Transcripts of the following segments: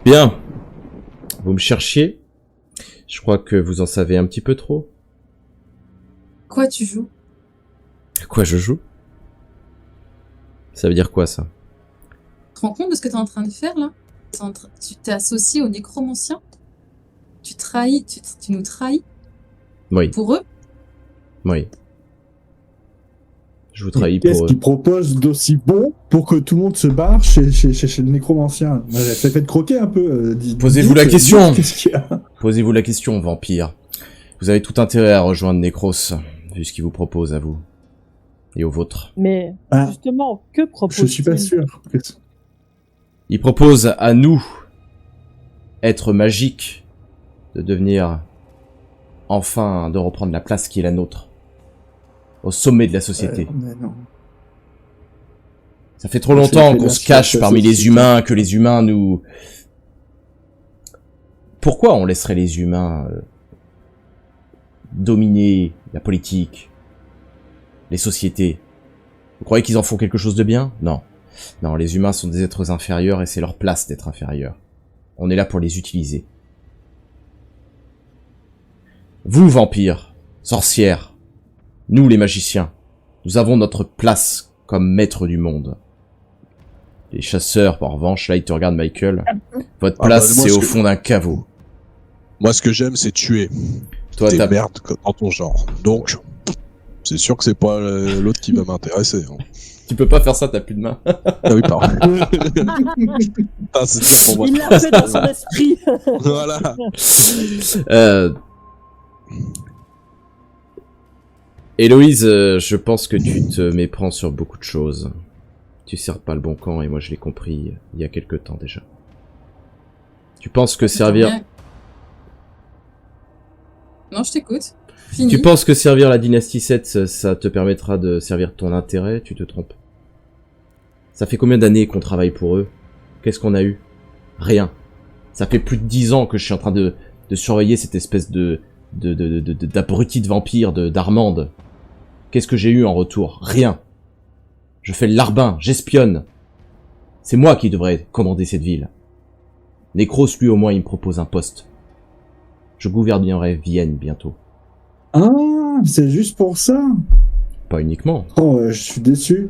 Bien. Vous me cherchiez. Je crois que vous en savez un petit peu trop. Quoi tu joues? Quoi je joue? Ça veut dire quoi, ça? Tu te rends compte de ce que t'es en train de faire, là? Tu t'es associé aux nécromanciens? Tu trahis, tu nous trahis? Oui. Pour eux? Oui. Je vous trahis Qu'est-ce pour eux. qu'ils proposent d'aussi bon pour que tout le monde se barre chez le nécromancien? Faites croquer un peu. Posez-vous la question. Qu'est-ce qu'il y a? Posez-vous la question, vampire. Vous avez tout intérêt à rejoindre Necros, vu ce qu'il vous propose à vous. Et aux vôtres. Mais, justement, que propose-t-il? Je suis pas sûr. Il propose à nous, être magiques, de devenir, enfin, de reprendre la place qui est la nôtre. Au sommet de la société. Mais non. Ça fait trop longtemps qu'on se cache parmi les humains, que les humains nous... Pourquoi on laisserait les humains dominer la politique, les sociétés? Vous croyez qu'ils en font quelque chose de bien? Non. Non, les humains sont des êtres inférieurs et c'est leur place d'être inférieurs. On est là pour les utiliser. Vous, vampires, sorcières, nous les magiciens, nous avons notre place comme maîtres du monde. Les chasseurs, en revanche, là ils te regardent, Michael. Votre place, c'est au fond d'un caveau. Moi, ce que j'aime, c'est tuer. Toi, t'es merde dans ton genre. Donc, c'est sûr que c'est pas l'autre qui va m'intéresser. Hein. Tu peux pas faire ça, t'as plus de main. Ah oui, pardon. Ah, c'est pour moi. Il l'a fait dans son esprit. Voilà. Héloïse, je pense que tu te méprends sur beaucoup de choses. Tu sers pas le bon camp et moi je l'ai compris il y a quelque temps déjà. Tu penses que servir... Non, je t'écoute. Fini. Tu penses que servir la dynastie 7, ça te permettra de servir ton intérêt? Tu te trompes. Ça fait combien d'années qu'on travaille pour eux? Qu'est-ce qu'on a eu? Rien. Ça fait plus de 10 ans que je suis en train de surveiller cette espèce d'abruti de vampire d'Armande. Qu'est-ce que j'ai eu en retour? Rien. Je fais le larbin, j'espionne. C'est moi qui devrais commander cette ville. Necros, lui, au moins, il me propose un poste. Je gouvernerai Vienne bientôt. Ah, c'est juste pour ça? Pas uniquement. Oh, je suis déçu.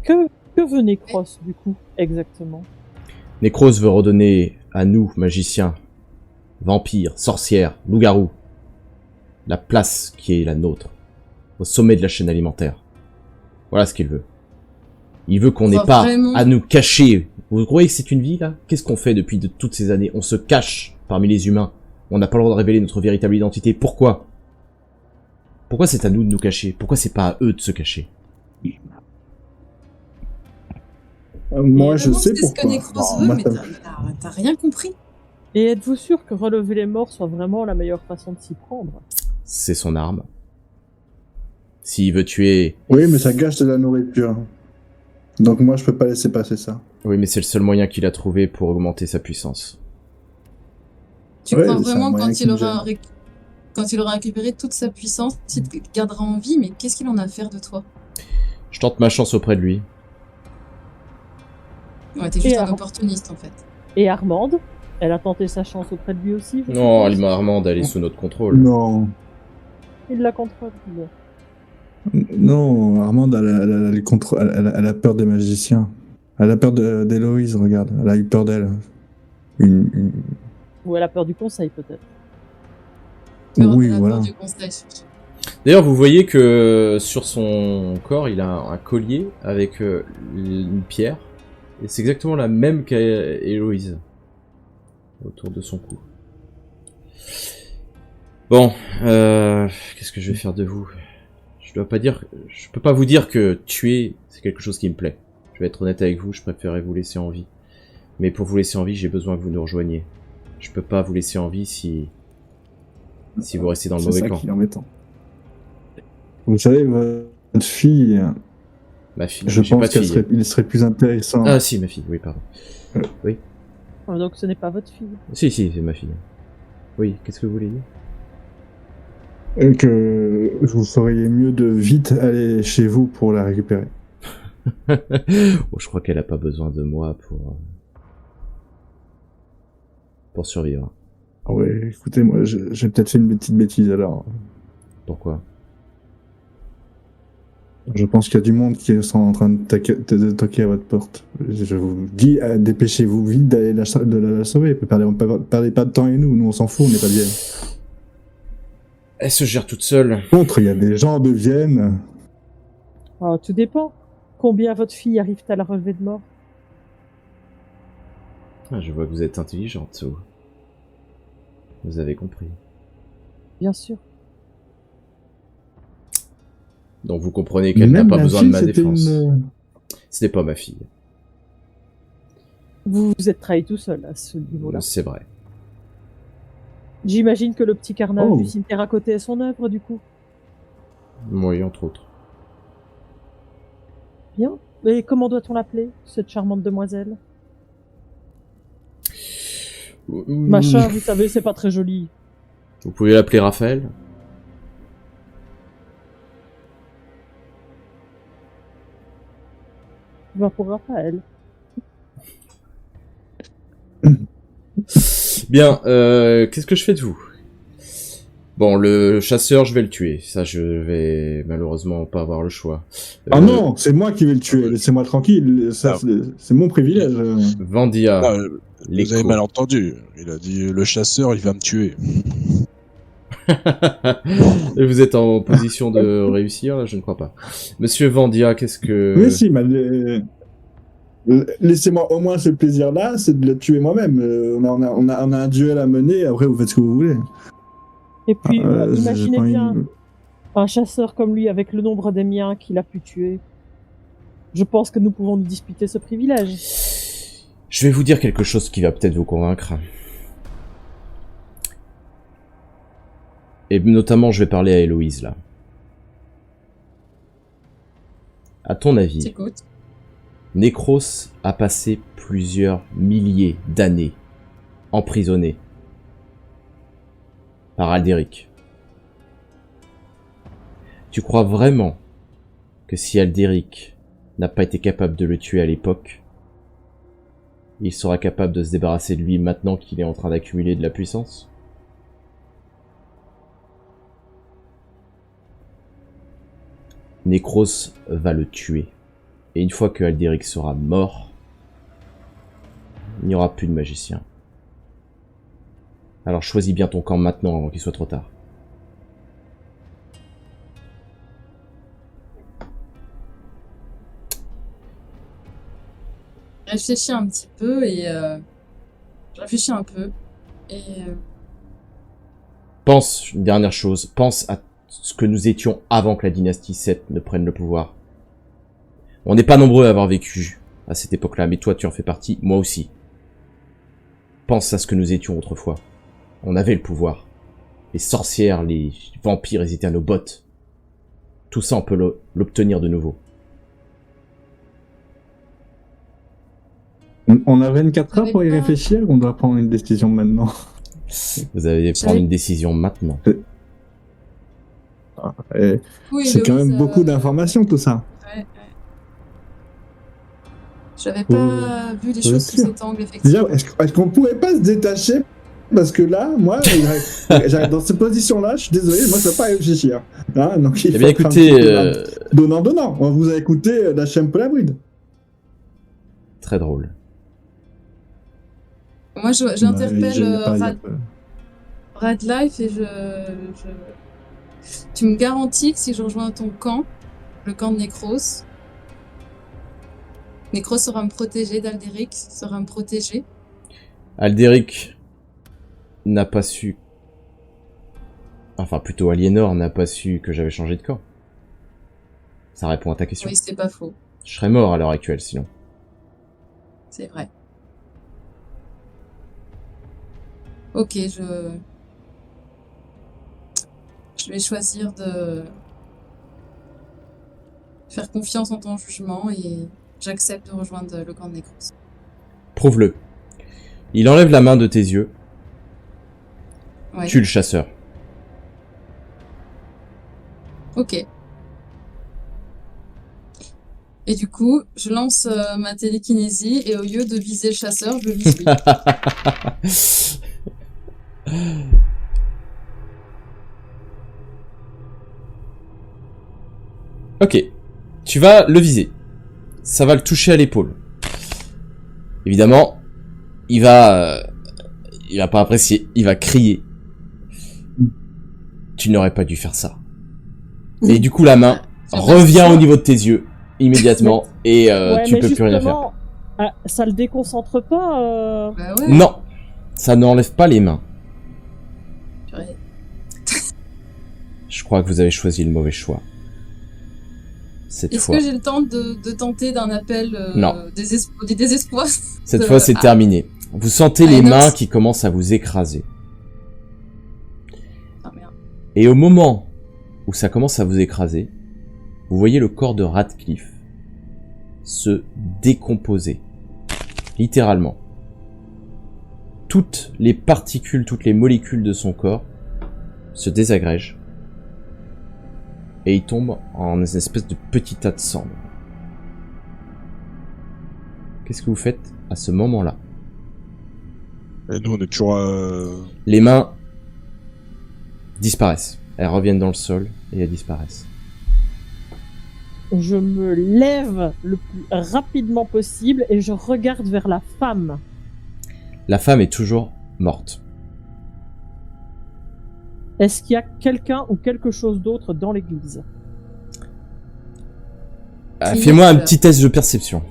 Que veut Necros, du coup, exactement? Necros veut redonner à nous, magiciens, vampires, sorcières, loups-garous, la place qui est la nôtre, au sommet de la chaîne alimentaire. Voilà ce qu'il veut. Il veut qu'on n'ait pas à nous cacher. Vous croyez que c'est une vie, là? Qu'est-ce qu'on fait depuis toutes ces années? On se cache parmi les humains. On n'a pas le droit de révéler notre véritable identité. Pourquoi? Pourquoi c'est à nous de nous cacher? Pourquoi c'est pas à eux de se cacher? Moi, je sais pourquoi. C'est ce que Necros veut, mais t'as rien compris. Et êtes-vous sûr que relever les morts soit vraiment la meilleure façon de s'y prendre? C'est son arme. S'il veut tuer... Oui, mais ça gâche de la nourriture. Donc moi, je peux pas laisser passer ça. Oui, mais c'est le seul moyen qu'il a trouvé pour augmenter sa puissance. Tu crois vraiment que quand il aura récupéré toute sa puissance, il te gardera en vie, mais qu'est-ce qu'il en a à faire de toi? Je tente ma chance auprès de lui. Ouais, t'es juste un opportuniste, en fait. Et Armande? Elle a tenté sa chance auprès de lui aussi? Non, Armande, elle est sous notre contrôle. Non. Il la contrôle. Non, Armande, elle a peur des magiciens. Elle a peur d'Héloïse, regarde. Elle a eu peur d'elle. Ou elle a peur du conseil, peut-être. Oui, voilà. D'ailleurs, vous voyez que sur son corps, il a un collier avec une pierre. Et c'est exactement la même qu'Héloïse. Autour de son cou. Bon, qu'est-ce que je vais faire de vous? Je peux pas vous dire que tuer, c'est quelque chose qui me plaît. Je vais être honnête avec vous, je préférerais vous laisser en vie. Mais pour vous laisser en vie, j'ai besoin que vous nous rejoigniez. Je peux pas vous laisser en vie si vous restez dans le mauvais camp. C'est ça qui est embêtant. Vous savez, votre fille... Ma fille, je pense qu'il serait plus intéressant... Ah si, ma fille, oui, pardon. Oui. Donc ce n'est pas votre fille? Si, c'est ma fille. Oui, qu'est-ce que vous voulez dire? Que vous feriez mieux de vite aller chez vous pour la récupérer. Oh, je crois qu'elle a pas besoin de moi pour... pour survivre. Ah ouais, écoutez, moi, j'ai peut-être fait une petite bêtise alors. Pourquoi? Je pense qu'il y a du monde qui sont en train de toquer à votre porte. Je vous dis, dépêchez-vous vite d'aller de la sauver. Perdez pas de temps et nous on s'en fout, on n'est pas de Vienne. Elle se gère toute seule. Par contre, il y a des gens de Vienne. Ah, tout dépend. Combien votre fille arrive à la relever de mort? Ah, je vois que vous êtes intelligente, So. Vous avez compris. Bien sûr. Donc vous comprenez qu'elle n'a Même pas la besoin fille, de ma c'était défense. une- Ce n'est pas ma fille. Vous vous êtes trahi tout seul à ce niveau-là. C'est vrai. J'imagine que le petit carnage Oh. du cimetière à côté est son œuvre, du coup. Oui, entre autres. Bien. Et comment doit-on l'appeler, cette charmante demoiselle? Machin, vous savez, c'est pas très joli. Vous pouvez l'appeler Raphaël. Va pour Raphaël. Bien, qu'est-ce que je fais de vous? Bon, le chasseur, je vais le tuer. Ça, je vais malheureusement pas avoir le choix. Ah non, c'est moi qui vais le tuer. Laissez-moi tranquille. Ça, c'est mon privilège. Vandia, Ah, les vous avez coups. mal entendu. Il a dit le chasseur, il va me tuer. Et vous êtes en position de réussir, là? Je ne crois pas. Monsieur Vandia, qu'est-ce que... Mais si, laissez-moi au moins ce plaisir-là, c'est de le tuer moi-même. On a un duel à mener. Après, vous faites ce que vous voulez. Et puis, J'ai imaginez pas envie bien, de- un chasseur comme lui, avec le nombre des miens qu'il a pu tuer. Je pense que nous pouvons nous disputer ce privilège. Je vais vous dire quelque chose qui va peut-être vous convaincre. Et notamment, je vais parler à Héloïse, là. À ton avis, T'écoutes. Nécros a passé plusieurs milliers d'années emprisonné par Aldéric. Tu crois vraiment que si Aldéric n'a pas été capable de le tuer à l'époque, il sera capable de se débarrasser de lui maintenant qu'il est en train d'accumuler de la puissance? Nécros va le tuer. Et une fois que Aldéric sera mort, il n'y aura plus de magicien. Alors choisis bien ton camp maintenant avant qu'il soit trop tard. Je réfléchis un petit peu et je réfléchis un peu et Pense, une dernière chose, pense à ce que nous étions avant que la dynastie 7 ne prenne le pouvoir. On n'est pas nombreux à avoir vécu à cette époque-là, mais toi tu en fais partie, moi aussi. Pense à ce que nous étions autrefois. On avait le pouvoir. Les sorcières, les vampires, ils étaient à nos bottes. Tout ça, on peut l'obtenir de nouveau. On a 24 heures Avec pour y pas- réfléchir ou on doit prendre une décision maintenant? Vous allez prendre une décision maintenant. Et oui, c'est quand Héloïse, même beaucoup d'informations tout ça. ouais. J'avais pas vu les bien choses sous sûr. cet angle, effectivement. Déjà, est-ce qu'on pourrait pas se détacher? Parce que là, moi, j'arrive dans cette position-là, je suis désolé, moi je peux pas réfléchir. Hein, donc il Eh faut bien être un écoutez, petit peu donnant. On vous a écouté la chaîne pour la bride. très drôle. Moi, j'interpelle Il y a pas- il y a Rad, pas- Rad Life et tu me garantis que si je rejoins ton camp, le camp de Nécros, Nécros sera me protéger d'Aldéric, sera me protéger. Aldéric n'a pas su... Enfin, plutôt Aliénor n'a pas su que j'avais changé de camp. Ça répond à ta question. Oui, c'est pas faux, Je serais mort à l'heure actuelle, sinon. c'est vrai. Ok, je vais choisir de faire confiance en ton jugement et j'accepte de rejoindre le camp de Nécros. Prouve-le. Il enlève la main de tes yeux, Ouais. tue le chasseur. Ok. Et du coup, je lance ma télékinésie et au lieu de viser le chasseur, je vise lui. Ok. Tu vas le viser. Ça va le toucher à l'épaule. Évidemment, il va pas apprécier. Il va crier. Tu n'aurais pas dû faire ça. Et du coup, la main revient au niveau de tes yeux immédiatement et tu peux plus rien faire. Ça le déconcentre pas Bah ouais. Non, ça n'enlève pas les mains. Purée. Je crois que vous avez choisi le mauvais choix. Cette Est-ce fois. que j'ai le temps de tenter d'un appel Non. du désespoir Cette fois, c'est terminé. Vous sentez les Inox. mains qui commencent à vous écraser. Ah merde. Et au moment où ça commence à vous écraser, vous voyez le corps de Radcliffe se décomposer. Littéralement. Toutes les particules, toutes les molécules de son corps se désagrègent. Et il tombe en une espèce de petit tas de cendres. Qu'est-ce que vous faites à ce moment-là? Et nous, on est toujours... Les mains disparaissent. Elles reviennent dans le sol et elles disparaissent. Je me lève le plus rapidement possible et je regarde vers la femme. La femme est toujours morte. Est-ce qu'il y a quelqu'un ou quelque chose d'autre dans l'église? Fais-moi un petit test de perception.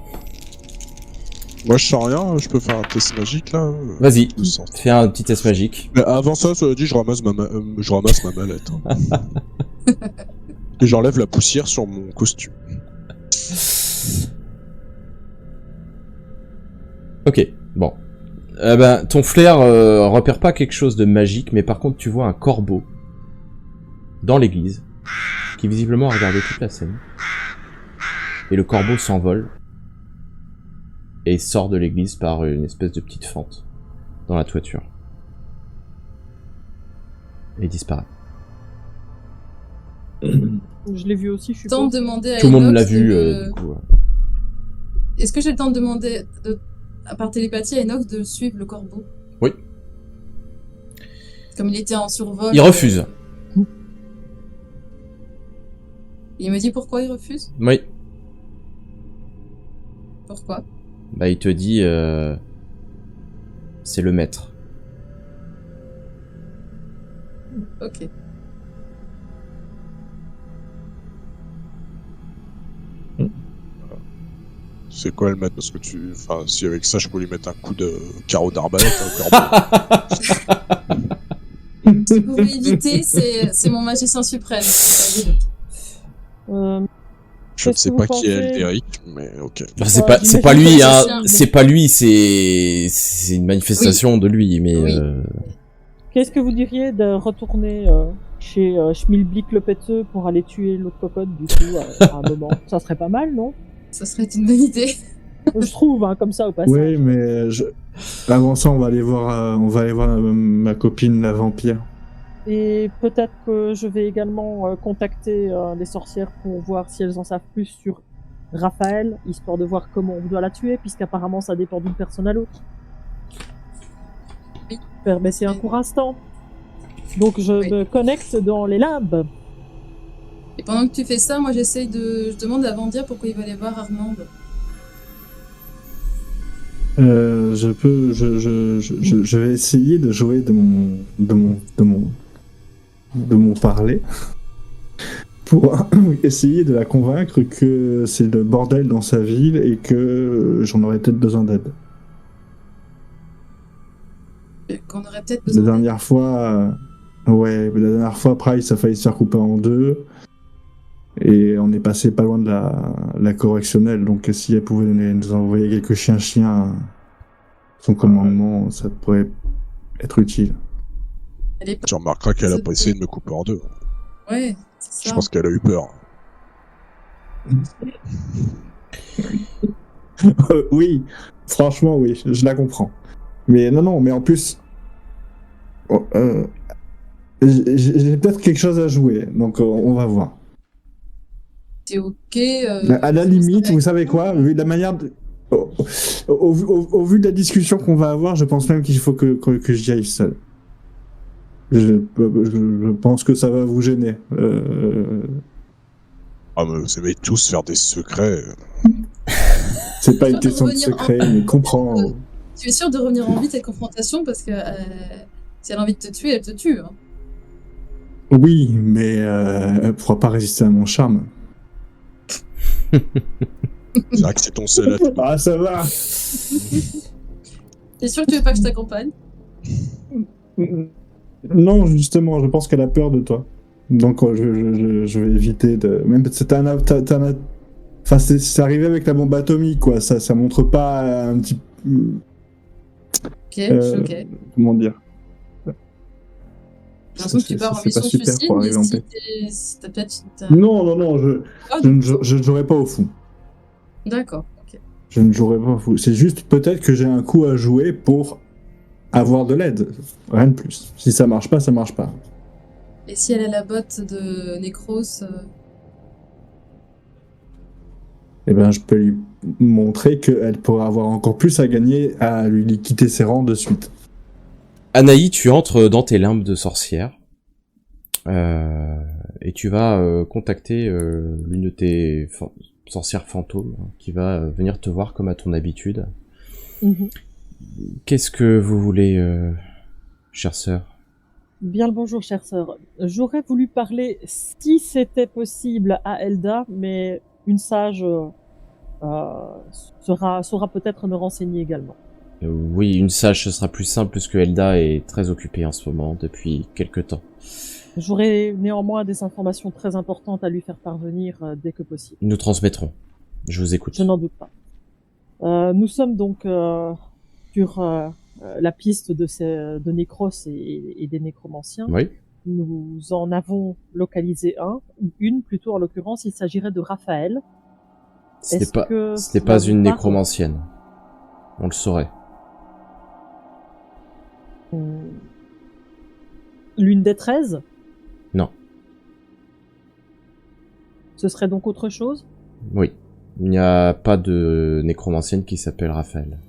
Moi, je sens rien, je peux faire un test magique, là. Vas-y, Je sens. fais un petit test magique. Mais avant ça, cela dit, je ramasse ma mallette. Hein. Et j'enlève la poussière sur mon costume. Ok, bon. Ton flair repère pas quelque chose de magique, mais par contre tu vois un corbeau dans l'église qui visiblement a regardé toute la scène. Et le corbeau s'envole et sort de l'église par une espèce de petite fente dans la toiture. Et disparaît. Je l'ai vu aussi, je suis Temps de demander à Tout le monde Inox l'a vu, de- du coup. Est-ce que j'ai le temps de demander par télépathie à Inox de suivre le corbeau? Oui. Comme il était en survol. Il refuse. Il me dit pourquoi il refuse? Oui. Pourquoi? Bah il te dit c'est le maître. Ok. C'est quoi le mettre? Parce que enfin, si avec ça, je peux lui mettre un coup de carreau d'arbalète au corbeau. Si vous pouvez éviter, c'est mon magicien suprême. Je ne Qu'est-ce sais que pas vous qui est pensez Elderic, mais ok. Enfin, c'est Ouais, pas j'imagine lui, que hein. c'est un- C'est pas lui, c'est une manifestation de lui, mais Oui. Qu'est-ce que vous diriez de retourner chez Schmilblick le Péteux pour aller tuer l'autre cocotte du coup à un moment? Ça serait pas mal, non? Ça serait une bonne idée. Je trouve, hein, comme ça au passage. Oui, mais avant ça, on va aller voir ma copine la vampire. Et peut-être que je vais également contacter les sorcières pour voir si elles en savent plus sur Raphaël, histoire de voir comment on doit la tuer, puisqu'apparemment ça dépend d'une personne à l'autre. Oui. Mais c'est un court instant. Donc je Oui. me connecte dans les labs. Et pendant que tu fais ça, moi je demande à Vandia pourquoi il va aller voir Armande. Je vais essayer de jouer de mon parler pour essayer de la convaincre que c'est le bordel dans sa ville et que j'en aurais peut-être besoin d'aide. Qu'on aurait peut-être La besoin. dernière fois, Price a failli se faire couper en deux. Et on est passé pas loin de la correctionnelle, donc si elle pouvait nous envoyer quelques chiens à son commandement, ça pourrait être utile. Elle est pas... Tu remarqueras qu'elle a C'est pas essayé de me couper en deux. Ouais, c'est Je ça. pense qu'elle a eu peur. Oui, franchement, oui, je la comprends. Mais non, mais en plus, j'ai peut-être quelque chose à jouer, donc on va voir. C'est ok. À la limite, vous savez quoi, vu de la manière au vu de la discussion qu'on va avoir, je pense même qu'il faut que j'y aille seul. Je pense que ça va vous gêner. Ah, mais vous aimez tous faire des secrets. C'est pas une question de secret, mais comprends. Tu es sûr de revenir en vie cette confrontation parce que si elle a envie de te tuer, elle te tue. Hein. Oui, mais elle pourra pas résister à mon charme. C'est vrai que c'est ton seul atout. Ah, ça va. T'es sûr que tu veux pas que je t'accompagne? Non, justement, je pense qu'elle a peur de toi. Donc je vais éviter de... Même enfin, c'est arrivé avec la bombe atomique, quoi. Ça montre pas un petit... Ok, ok. Comment dire? J'ai l'impression que tu pars en mission suicide, mais si t'as peut-être... Non, je ne jouerai pas au fou. D'accord, ok. Je ne jouerai pas au fou. C'est juste peut-être que j'ai un coup à jouer pour avoir de l'aide. Rien de plus. Si ça marche pas, ça marche pas. Et si elle a la botte de Necros Eh ben, je peux lui montrer qu'elle pourra avoir encore plus à gagner à lui quitter ses rangs de suite. Anaï, tu entres dans tes limbes de sorcière. Et tu vas contacter l'une de tes sorcières fantômes qui va venir te voir comme à ton habitude. Mhm. Qu'est-ce que vous voulez, chère sœur? Bien le bonjour, chère sœur. J'aurais voulu parler, si c'était possible, à Elda, mais une sage saura peut-être me renseigner également. Oui, une sage, ce sera plus simple puisque Elda est très occupée en ce moment depuis quelque temps. J'aurais néanmoins des informations très importantes à lui faire parvenir dès que possible. Nous transmettrons. Je vous écoute. Je n'en doute pas. Nous sommes donc sur la piste de Necros et des nécromanciens. Oui. Nous en avons localisé une plutôt en l'occurrence, il s'agirait de Raphaël. C'était pas une nécromancienne. On le saurait. L'une des 13 ? Non. Ce serait donc autre chose ? Oui. Il n'y a pas de nécromancienne qui s'appelle Raphaël.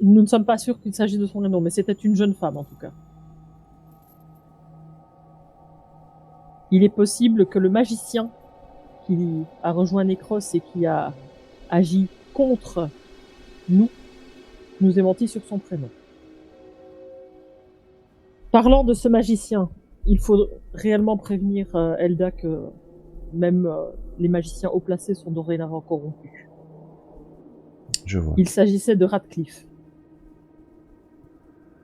Nous ne sommes pas sûrs qu'il s'agit de son nom, mais c'était une jeune femme en tout cas. Il est possible que le magicien qui a rejoint Necros et qui a agi contre nous ait menti sur son prénom. Parlant de ce magicien, il faut réellement prévenir Elda que même les magiciens haut placés sont dorénavant corrompus. Je vois. Il s'agissait de Radcliffe.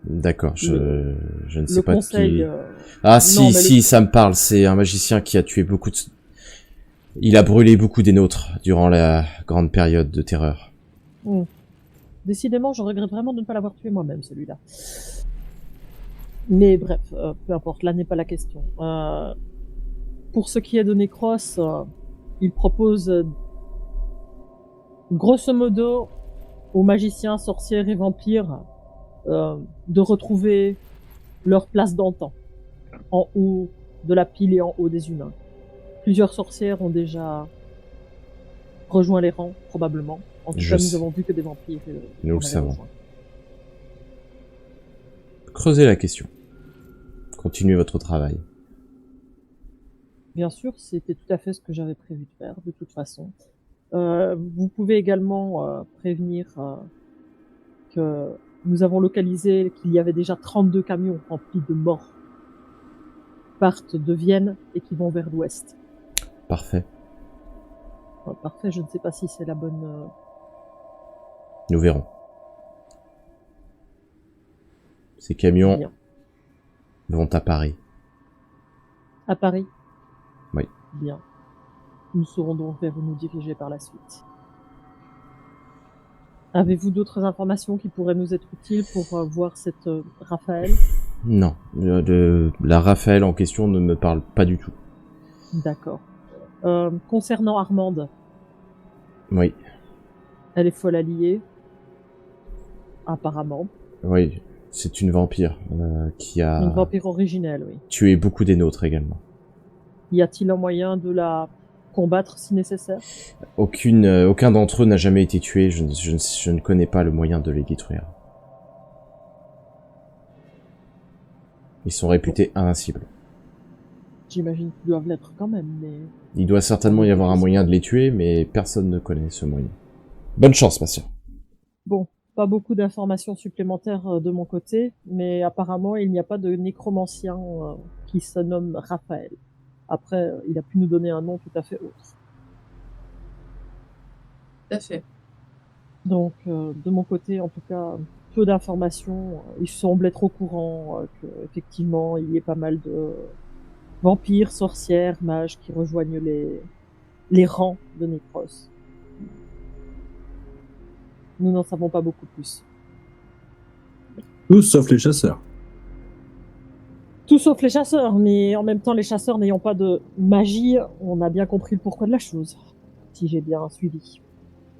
D'accord, je ne sais pas conseil, qui... ça me parle, c'est un magicien qui a tué beaucoup de... Il a brûlé beaucoup des nôtres durant la grande période de terreur. Décidément, je regrette vraiment de ne pas l'avoir tué moi-même, celui-là. Mais bref, peu importe, là n'est pas la question. Pour ce qui est de Necros, il propose grosso modo aux magiciens, sorcières et vampires de retrouver leur place d'antan, en haut de la pile et en haut des humains. Plusieurs sorcières ont déjà rejoint les rangs, probablement. En tout cas, nous avons vu que des vampires. Nous le savons. Creusez la question. Continuez votre travail. Bien sûr, c'était tout à fait ce que j'avais prévu de faire, de toute façon. Vous pouvez également prévenir que nous avons localisé qu'il y avait déjà 32 camions remplis de morts qui partent de Vienne et qui vont vers l'ouest. Parfait. Parfait, je ne sais pas si c'est la bonne... Nous verrons. Ces camions vont à Paris. À Paris ? Oui. Bien. Nous saurons donc vers où nous diriger par la suite. Avez-vous d'autres informations qui pourraient nous être utiles pour voir cette Raphaël ? Non. La Raphaël en question ne me parle pas du tout. D'accord. Concernant Armande. Oui. Elle est folle alliée. Apparemment. Oui, c'est une vampire qui a... Une vampire originelle, oui. Tué beaucoup des nôtres également. Y a-t-il un moyen de la combattre si nécessaire ? Aucun d'entre eux n'a jamais été tué, je ne connais pas le moyen de les détruire. Ils sont réputés invincibles. J'imagine qu'ils doivent l'être quand même, mais... Il doit certainement y avoir un moyen de les tuer, mais personne ne connaît ce moyen. Bonne chance, ma sœur. Bon, pas beaucoup d'informations supplémentaires de mon côté, mais apparemment il n'y a pas de nécromancien qui se nomme Raphaël. Après, il a pu nous donner un nom tout à fait autre. Tout à fait. Donc, de mon côté, en tout cas, peu d'informations. Il semble être au courant qu'effectivement, il y ait pas mal de vampires, sorcières, mages qui rejoignent les rangs de Necros. Nous n'en savons pas beaucoup plus. Tous sauf les chasseurs. Tout sauf les chasseurs, mais en même temps, les chasseurs n'ayant pas de magie, on a bien compris le pourquoi de la chose. Si j'ai bien suivi.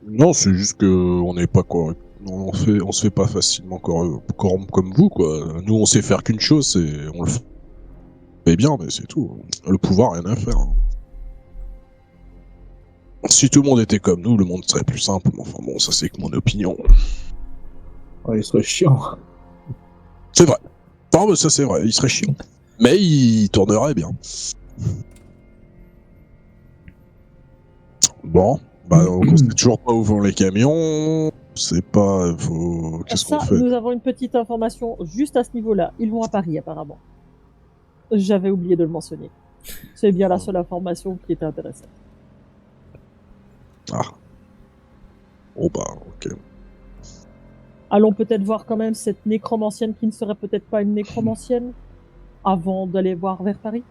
Non, c'est juste que on n'est pas correct. On se fait pas facilement corrompre comme vous, quoi. Nous, on sait faire qu'une chose, c'est on le fait bien, mais c'est tout. Le pouvoir, rien à faire. Hein. Si tout le monde était comme nous, le monde serait plus simple. Mais enfin bon, ça c'est que mon opinion. Ouais, il serait chiant. C'est vrai. Non, mais ça c'est vrai, il serait chiant. Mais il tournerait bien. Bon, bah on sait toujours pas où vont les camions. C'est pas... Qu'est-ce qu'on fait? Nous avons une petite information juste à ce niveau-là. Ils vont à Paris, apparemment. J'avais oublié de le mentionner. C'est bien la seule information qui était intéressante. Ah. Oh bah, ok. Allons peut-être voir quand même cette nécromancienne qui ne serait peut-être pas une nécromancienne avant d'aller voir vers Paris.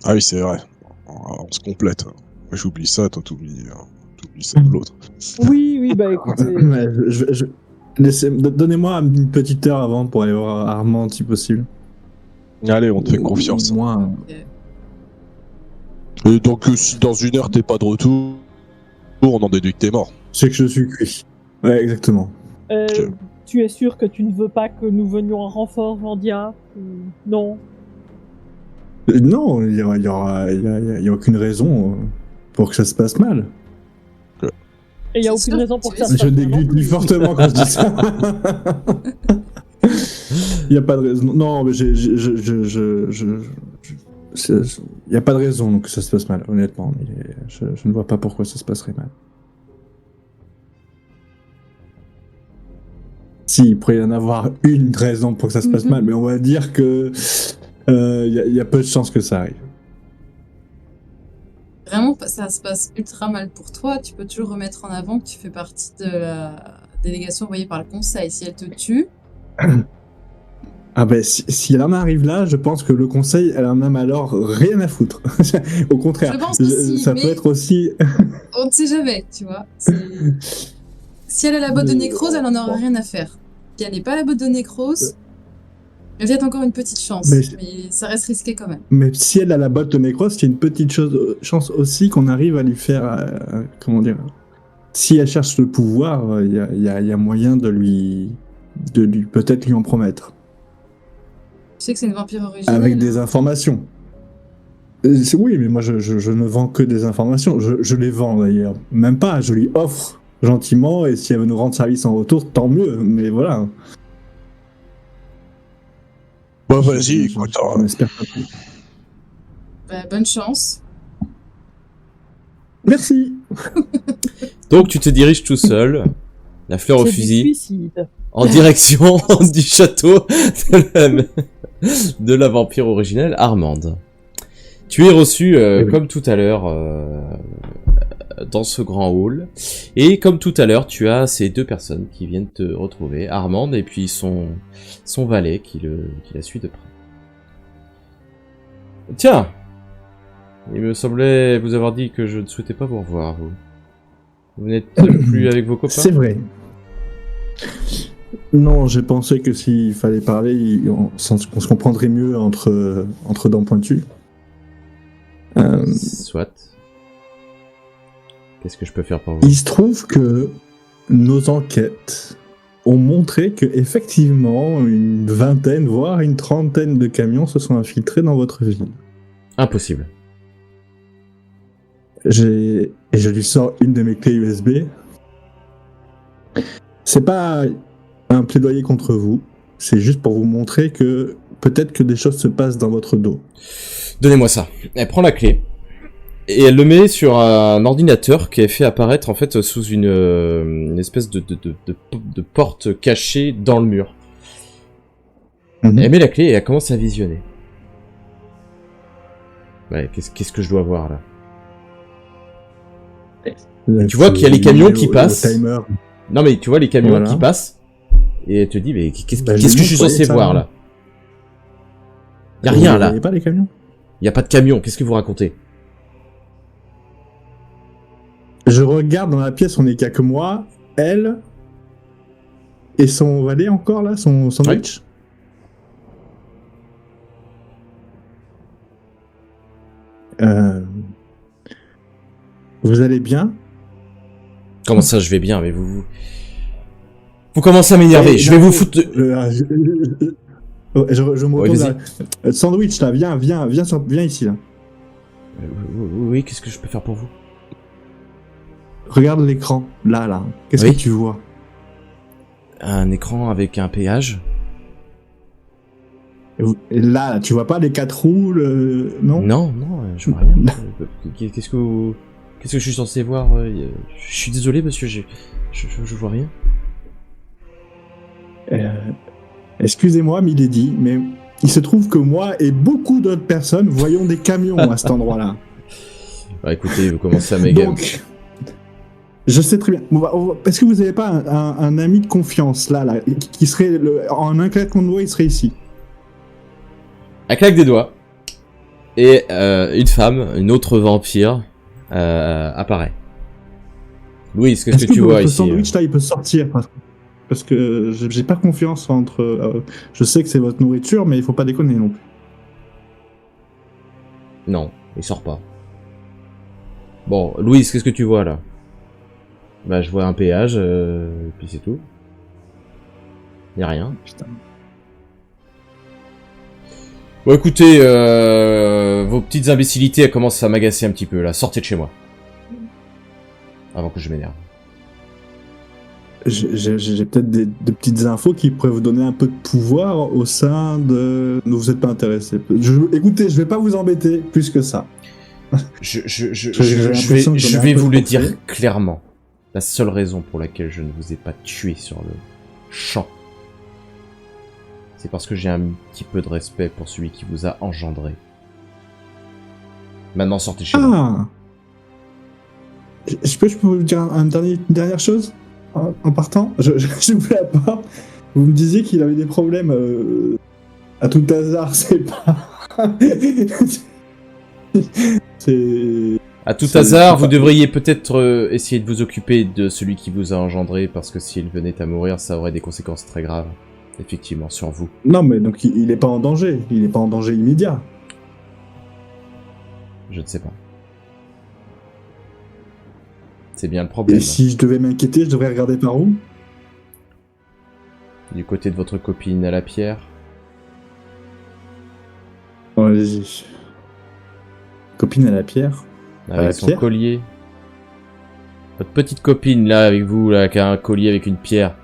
Ah oui, c'est vrai. On se complète. Moi, j'oublie ça, toi t'oublies ça de l'autre. Oui, bah écoutez... Donnez-moi une petite heure avant pour aller voir Armand si possible. Allez, on te fait confiance. Moi. Et donc, si dans une heure t'es pas de retour, on en déduit que t'es mort. C'est que je suis cuit. Ouais, exactement. Ok. Tu es sûr que tu ne veux pas que nous venions en renfort, Vandia? Non. Non, il y a aucune raison pour que ça se passe mal. Et il n'y a C'est aucune sûr, raison pour que ça Je se passe mal. déglutis fortement quand je dis ça. Il n'y a pas de raison. Non, mais il n'y a pas de raison que ça se passe mal, honnêtement. Mais je ne vois pas pourquoi ça se passerait mal. Si, il pourrait y en avoir une raison pour que ça se passe mal, mais on va dire que y a peu de chances que ça arrive. Vraiment, ça se passe ultra mal pour toi. Tu peux toujours remettre en avant que tu fais partie de la délégation envoyée par le conseil. Si elle te tue... Ah ben, si elle en arrive là, je pense que le conseil, elle en a alors rien à foutre. Au contraire, Je pense aussi, ça mais- peut être aussi... On ne sait jamais, tu vois. Si elle a la botte de nécrose, elle en aura rien à faire. Si elle n'est pas à la botte de nécrose, il y a peut-être encore une petite chance. Mais- Mais ça reste risqué quand même. Mais si elle a la botte de Necros, c'est une petite chance aussi qu'on arrive à lui faire... comment dire... Si elle cherche le pouvoir, il y a moyen de lui peut-être lui en promettre. Tu sais que c'est une vampire originelle. Avec des informations. Oui, mais moi je ne vends que des informations. Je les vends d'ailleurs. Même pas, je lui offre gentiment, et si elle veut nous rendre service en retour, tant mieux. Mais voilà. Bah vas-y, écoute. On espère pas plus. Bah, bonne chance. Merci. Donc tu te diriges tout seul, la fleur au C'est du fusil, suicide. en direction du château de la vampire originelle Armande. Tu es reçu Oui. comme tout à l'heure dans ce grand hall, et comme tout à l'heure tu as ces deux personnes qui viennent te retrouver, Armande et puis son valet qui la suit de près. Tiens, il me semblait vous avoir dit que je ne souhaitais pas vous revoir, vous. Vous n'êtes plus avec vos copains? C'est vrai. Non, j'ai pensé que s'il fallait parler, on se comprendrait mieux entre dents pointues. Soit. Qu'est-ce que je peux faire pour vous? Il se trouve que nos enquêtes ont montré que effectivement une vingtaine, voire une trentaine de camions se sont infiltrés dans votre ville. Impossible. Et je lui sors une de mes clés USB. C'est pas un plaidoyer contre vous, c'est juste pour vous montrer que peut-être que des choses se passent dans votre dos. Donnez-moi ça. Elle prend la clé. Et elle le met sur un ordinateur qui est fait apparaître en fait sous une espèce de porte cachée dans le mur. Elle met la clé et elle commence à visionner. Ouais, qu'est-ce que je dois voir là? Tu vois qu'il y a les camions qui passent. Non mais tu vois les camions qui passent. Et elle te dit mais qu'est-ce que je suis censé voir là? Y a rien là. Il y a pas les camions. Y a pas de camion. Qu'est-ce que vous racontez? Je regarde dans la pièce, on n'est qu'à que moi, elle et son valet encore là, son sandwich. Vous allez bien? Comment ça, je vais bien, mais vous commencez à m'énerver. Je vais vous foutre. Je me retourne. Sandwich là, viens ici là. Oui, qu'est-ce que je peux faire pour vous? Regarde l'écran, là. Qu'est-ce que tu vois? Un écran avec un péage. Et là, tu vois pas les 4 roues, non? Non, je vois rien. Qu'est-ce que je suis censé voir? Je suis désolé, monsieur, je vois rien. Excusez-moi, Milady, mais il se trouve que moi et beaucoup d'autres personnes voyons des camions à cet endroit-là. Bah écoutez, vous commencez à m'égaler. Donc, je sais très bien. Est-ce que vous n'avez pas un ami de confiance là, qui serait en un claquement de doigts, il serait ici? Un claque des doigts. Et une femme, une autre vampire, apparaît. Louis, qu'est-ce que tu vois ici? Est-ce que votre sandwich là, il peut sortir? Parce que j'ai pas confiance entre... je sais que c'est votre nourriture, mais il faut pas déconner non plus. Non, il sort pas. Bon, Louise, qu'est-ce que tu vois là? Bah, je vois un péage, et puis c'est tout. Y'a rien. Putain. Bon, écoutez, vos petites imbécilités, elles commencent à m'agacer un petit peu là. Sortez de chez moi. Avant que je m'énerve. J'ai peut-être des petites infos qui pourraient vous donner un peu de pouvoir au sein de... Vous êtes pas intéressé. Écoutez, je vais pas vous embêter plus que ça. Je vais vous le dire clairement. La seule raison pour laquelle je ne vous ai pas tué sur le champ, c'est parce que j'ai un petit peu de respect pour celui qui vous a engendré. Maintenant, sortez chez moi. Je peux vous dire une dernière chose en partant? J'ouvre la porte. Vous me disiez qu'il avait des problèmes à tout hasard, c'est pas... À tout hasard, vous devriez peut-être essayer de vous occuper de celui qui vous a engendré, parce que s'il venait à mourir, ça aurait des conséquences très graves, effectivement, sur vous. Non, mais donc il est pas en danger. Il est pas en danger immédiat. Je ne sais pas. C'est bien le problème. Et si je devais m'inquiéter, je devrais regarder par où? Du côté de votre copine à la pierre. Allez-y. Copine à la pierre? Avec son collier. Votre petite copine là avec vous là qui a un collier avec une pierre.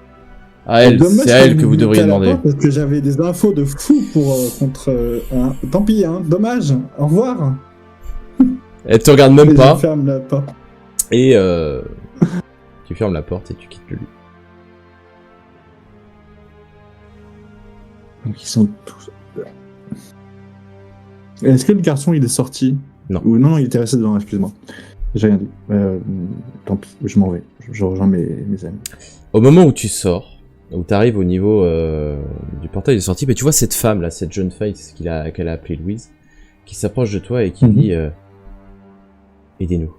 À elle, c'est à elle que vous devriez demander. Parce que j'avais des infos de fou contre. Tant pis, hein. Dommage. Au revoir. Elle te regarde même pas. Je ferme la porte. Et tu fermes la porte et tu quittes le lieu. Donc ils sont tous. Est-ce que le garçon il est sorti? Non. Ou non, il était resté devant, excuse-moi. J'ai rien dit. Tant pis, je m'en vais. Je rejoins mes amis. Au moment où tu sors, où tu arrives au niveau du portail de sortie, mais tu vois cette femme là, cette jeune fille qu'elle a appelée Louise, qui s'approche de toi et qui dit aidez-nous.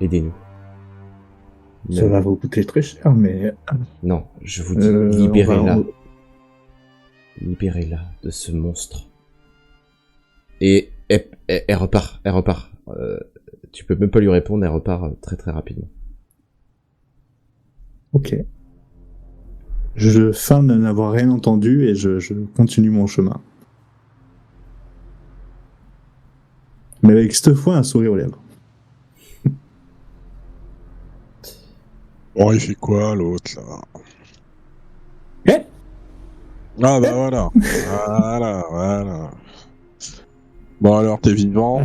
Aidez-nous. Ça va vous coûter très cher, mais... Non, je vous dis, libérez-la. Libérez-la de ce monstre. Et elle repart. Tu peux même pas lui répondre, elle repart très très rapidement. Ok. Je feins de n'avoir rien entendu et je continue mon chemin. Mais avec cette fois un sourire aux lèvres. Bon, il fait quoi l'autre là? Ah bah voilà. Voilà. Bon alors, t'es vivant.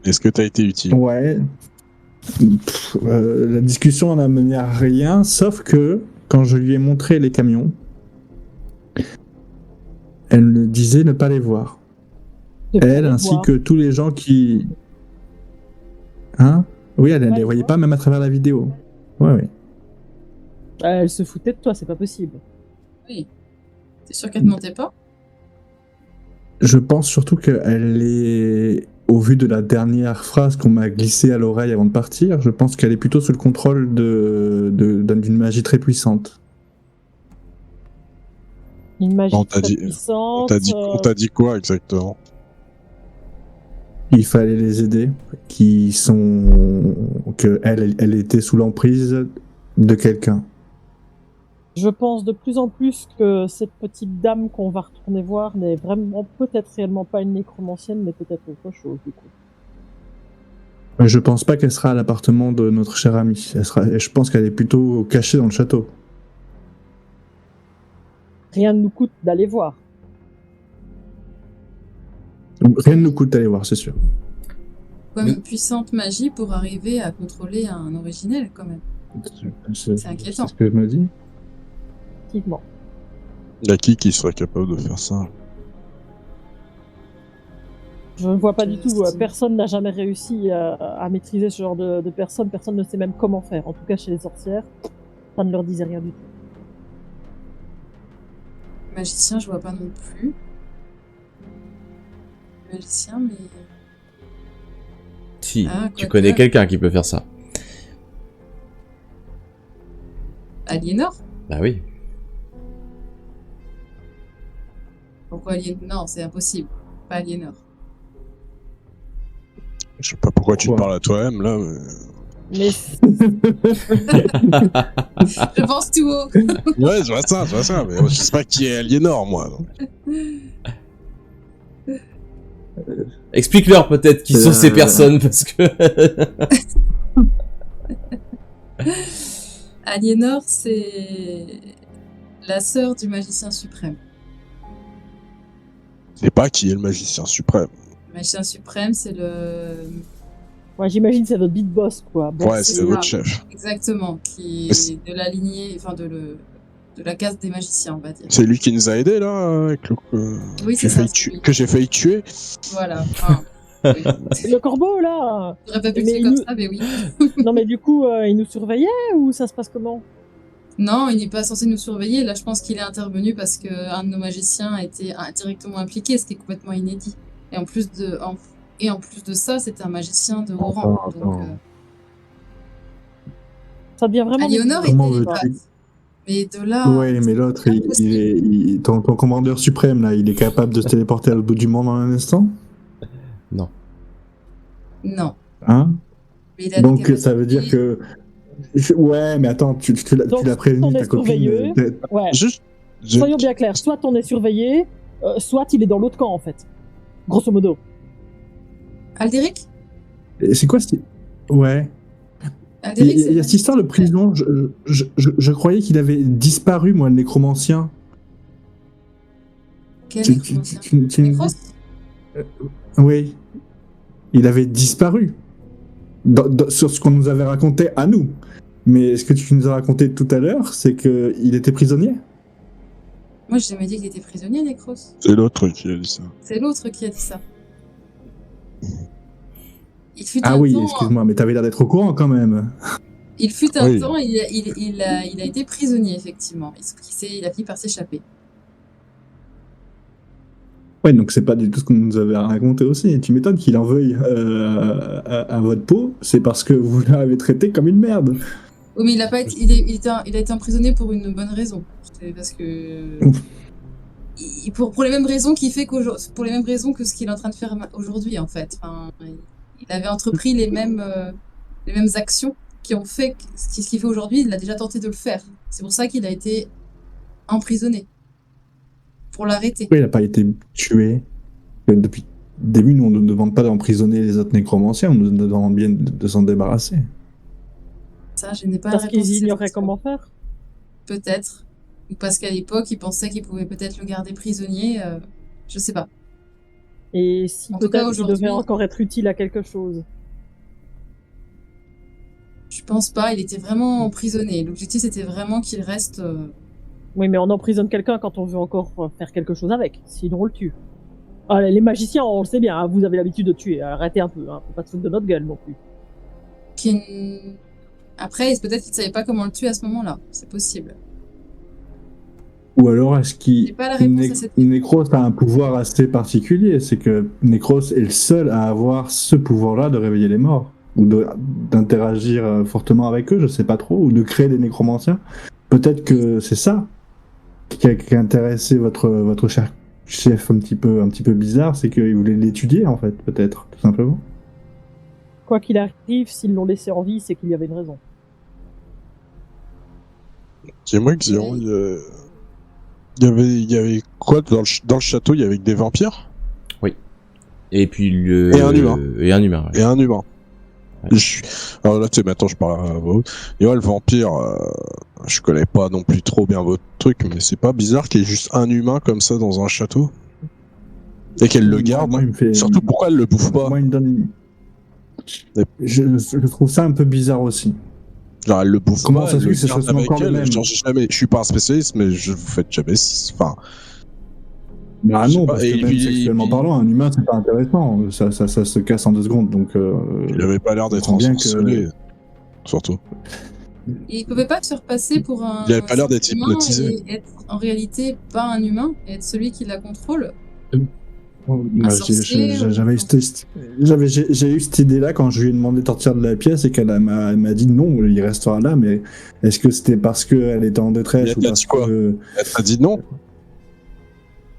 Est-ce que t'as été utile? Ouais. La discussion n'a mené à rien, sauf que quand je lui ai montré les camions, elle me disait ne pas les voir. De pas Elle les ainsi voir. que tous les gens qui... Hein? Oui, elle ne Ouais, les je voyait vois. pas même à travers la vidéo. Ouais. Elle se foutait de toi, c'est pas possible. Oui. T'es sûr qu'elle te mentait pas? Je pense surtout qu'elle est, au vu de la dernière phrase qu'on m'a glissée à l'oreille avant de partir, je pense qu'elle est plutôt sous le contrôle d'une magie très puissante. Une magie On t'a très dit- puissante. On t'a dit quoi exactement? Il fallait les aider, elle était sous l'emprise de quelqu'un. Je pense de plus en plus que cette petite dame qu'on va retourner voir n'est vraiment peut-être réellement pas une nécromancienne, mais peut-être autre chose du coup. Mais je pense pas qu'elle sera à l'appartement de notre cher ami. Je pense qu'elle est plutôt cachée dans le château. Rien ne nous coûte d'aller voir. Rien ne nous coûte d'aller voir, c'est sûr. Comme une puissante magie pour arriver à contrôler un originel, quand même. C'est inquiétant. C'est ce que je me dis. Effectivement. Y'a qui serait capable de faire ça? Je ne vois pas du tout. C'est- Personne n'a jamais réussi à maîtriser ce genre de personnes. Personne ne sait même comment faire. En tout cas, chez les sorcières, ça ne leur disait rien du tout. Magicien, je vois pas non plus. Magicien, mais... Si, Ah, tu quoique. connais quelqu'un qui peut faire ça. Aliénor? Bah oui. Pourquoi Aliénor? Non, c'est impossible. Pas Aliénor. Je sais pas pourquoi tu te Quoi parles à toi-même là. Mais... Mais Je pense tout haut. Ouais, je vois ça, mais je sais pas qui est Aliénor, moi. Donc. Explique-leur peut-être qui sont ces personnes, parce que... Aliénor, c'est la sœur du magicien suprême. Je sais pas qui est le magicien suprême. Le magicien suprême, c'est le... ouais, j'imagine que c'est votre big boss, quoi. Bon, Ouais, c'est c'est ça. votre chef. Exactement, qui Mais c'est- est de la lignée, enfin de la caste des magiciens, on va dire. C'est lui qui nous a aidés là, avec le... Oui, j'ai c'est ça. failli c'est tuer- lui. que j'ai failli tuer. Voilà. Enfin, oui. le corbeau, là. J'aurais pas pu le Mais tuer comme nous- ça, mais oui. Non, mais du coup, il nous surveillait ou ça se passe comment? Non, il n'est pas censé nous surveiller. Là, je pense qu'il est intervenu parce qu'un de nos magiciens a été directement impliqué, ce qui est complètement inédit. Et en plus de ça, c'était un magicien de haut rang. Attends, Donc, attends. Ça devient vraiment. Aliénor Comment était veux-tu- télépathe. Mais de là... Ouais, mais l'autre, ton commandeur suprême, là, il est capable de se téléporter à l'autre bout du monde en un instant? Non. Hein? Mais il a des Donc, ça veut dire capacités. que... Ouais, mais attends, tu Donc, l'as prévenu, on est ta copine... surveilleux. Ouais. Juste... Soyons bien clairs. Soit on est surveillé, soit il est dans l'autre camp, en fait. Grosso modo. Aldéric? C'est quoi cette... Ouais. Aldéric, Il y a cette histoire de prison, je croyais qu'il avait disparu, moi, le nécromancien. Quel Tu- nécromancien? tu me dis- Nécros? Oui. Il avait disparu. Sur ce qu'on nous avait raconté à nous. Mais ce que tu nous as raconté tout à l'heure, c'est qu'il était prisonnier. Moi, j'ai jamais dit qu'il était prisonnier, Nécros. C'est l'autre qui a dit ça. C'est l'autre qui a dit ça. Il fut Ah un oui, temps, excuse-moi, mais t'avais l'air d'être au courant quand même. il fut un Oui. temps, il a été prisonnier, effectivement. Il a fini par s'échapper. Ouais, donc c'est pas du tout ce qu'on nous avait raconté aussi. Tu m'étonnes qu'il en veuille à votre peau, c'est parce que vous l'avez traité comme une merde. Oui, mais il a été emprisonné pour une bonne raison. C'est parce que... Ouf. Pour les mêmes raisons pour les mêmes raisons que ce qu'il est en train de faire aujourd'hui, en fait. Enfin, il avait entrepris les mêmes actions qui ont fait ce qu'il fait aujourd'hui. Il a déjà tenté de le faire. C'est pour ça qu'il a été emprisonné. Pour l'arrêter. Oui, il n'a pas été tué. Depuis le début, nous, on ne nous demande pas d'emprisonner les autres nécromanciens, on nous demande bien de s'en débarrasser. Ça, je n'ai pas la Parce réponse. qu'ils ignoraient exactement. comment faire. Peut-être. Ou parce qu'à l'époque, il pensait qu'il pouvait peut-être le garder prisonnier. Je sais pas. Et si En tout cas, peut-être il devait aujourd'hui- encore être utile à quelque chose. Je pense pas. Il était vraiment emprisonné. L'objectif, c'était vraiment qu'il reste. Oui, mais on emprisonne quelqu'un quand on veut encore faire quelque chose avec. Sinon, on le tue. Ah, les magiciens, on le sait bien, hein, vous avez l'habitude de tuer. Arrêtez un peu, hein, faut pas te foutre de notre gueule non plus. Après, peut-être qu'il savait pas comment le tuer à ce moment-là. C'est possible. Ou alors est-ce J'ai pas la réponse à cette Necros a un pouvoir assez particulier, c'est que Necros est le seul à avoir ce pouvoir-là de réveiller les morts, ou d'interagir fortement avec eux, je sais pas trop, ou de créer des nécromanciens. Peut-être que c'est ça qui a intéressé votre cher chef un petit peu bizarre, c'est qu'il voulait l'étudier en fait, peut-être, tout simplement. Quoi qu'il arrive, s'ils l'ont laissé en vie, c'est qu'il y avait une raison. C'est moi qui il y avait quoi dans le château? Il y avait des vampires Et puis Et un humain. Et un humain, ouais. et un humain. Ouais. Alors là, tu sais, maintenant je parle à voix haute. Et ouais, le vampire, je connais pas non plus trop bien votre truc, mais c'est pas bizarre qu'il y ait juste un humain comme ça dans un château et qu'elle le garde. Moi, il me fait... Surtout pourquoi elle le bouffe pas? Moi, il me donne... Mais- Je trouve ça un peu bizarre aussi. Genre, elle le bouffe Comment pas, ça se elle fait le que ce garde soit avec encore le elle. même Genre, je suis pas un spécialiste, mais vous faites jamais. Enfin, Bah je sais non, pas, parce et que même puis- sexuellement parlant, un humain, c'est pas intéressant. Ça se casse en 2 secondes, donc... il avait pas l'air d'être comprends bien ensorcelé, surtout. Et il pouvait pas se repasser pour un. Il avait pas l'air d'être humain hypnotisé. et être en réalité pas un humain et être celui qui la contrôle. Moi, sorcier, j'ai eu cette idée-là quand je lui ai demandé de sortir de la pièce et elle m'a dit non, il restera là, mais est-ce que c'était parce qu'elle était en détresse Elle ou t'a parce dit quoi? que... Elle t'a dit non?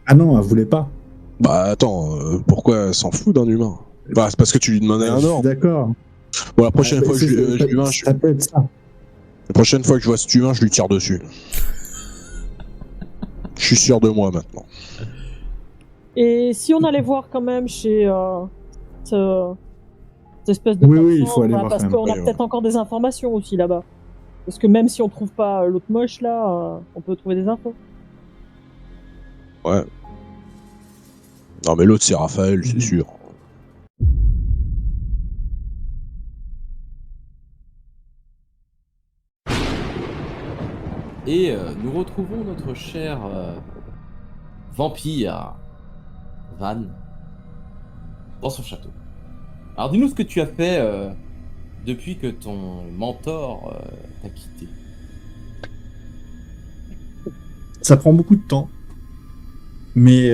Ah non, elle voulait pas. Bah attends, pourquoi elle s'en fout d'un humain? Bah c'est parce que tu lui demandais un Je suis ordre. d'accord. Bon, la prochaine fois que Ça je peut être ça. la prochaine fois que je vois cet humain, je lui tire dessus. Je suis sûr de moi maintenant. Et si on allait voir quand même chez cette espèce de Oui, il plateforme, faut aller voir parce quand même. qu'on a Oui, peut-être encore des informations aussi là-bas. Parce que même si on trouve pas l'autre moche là, on peut trouver des infos. Ouais. Non mais l'autre c'est Raphaël, c'est sûr. Et nous retrouvons notre cher vampire, Van, dans son château. Alors dis-nous ce que tu as fait depuis que ton mentor t'a quitté. Ça prend beaucoup de temps, mais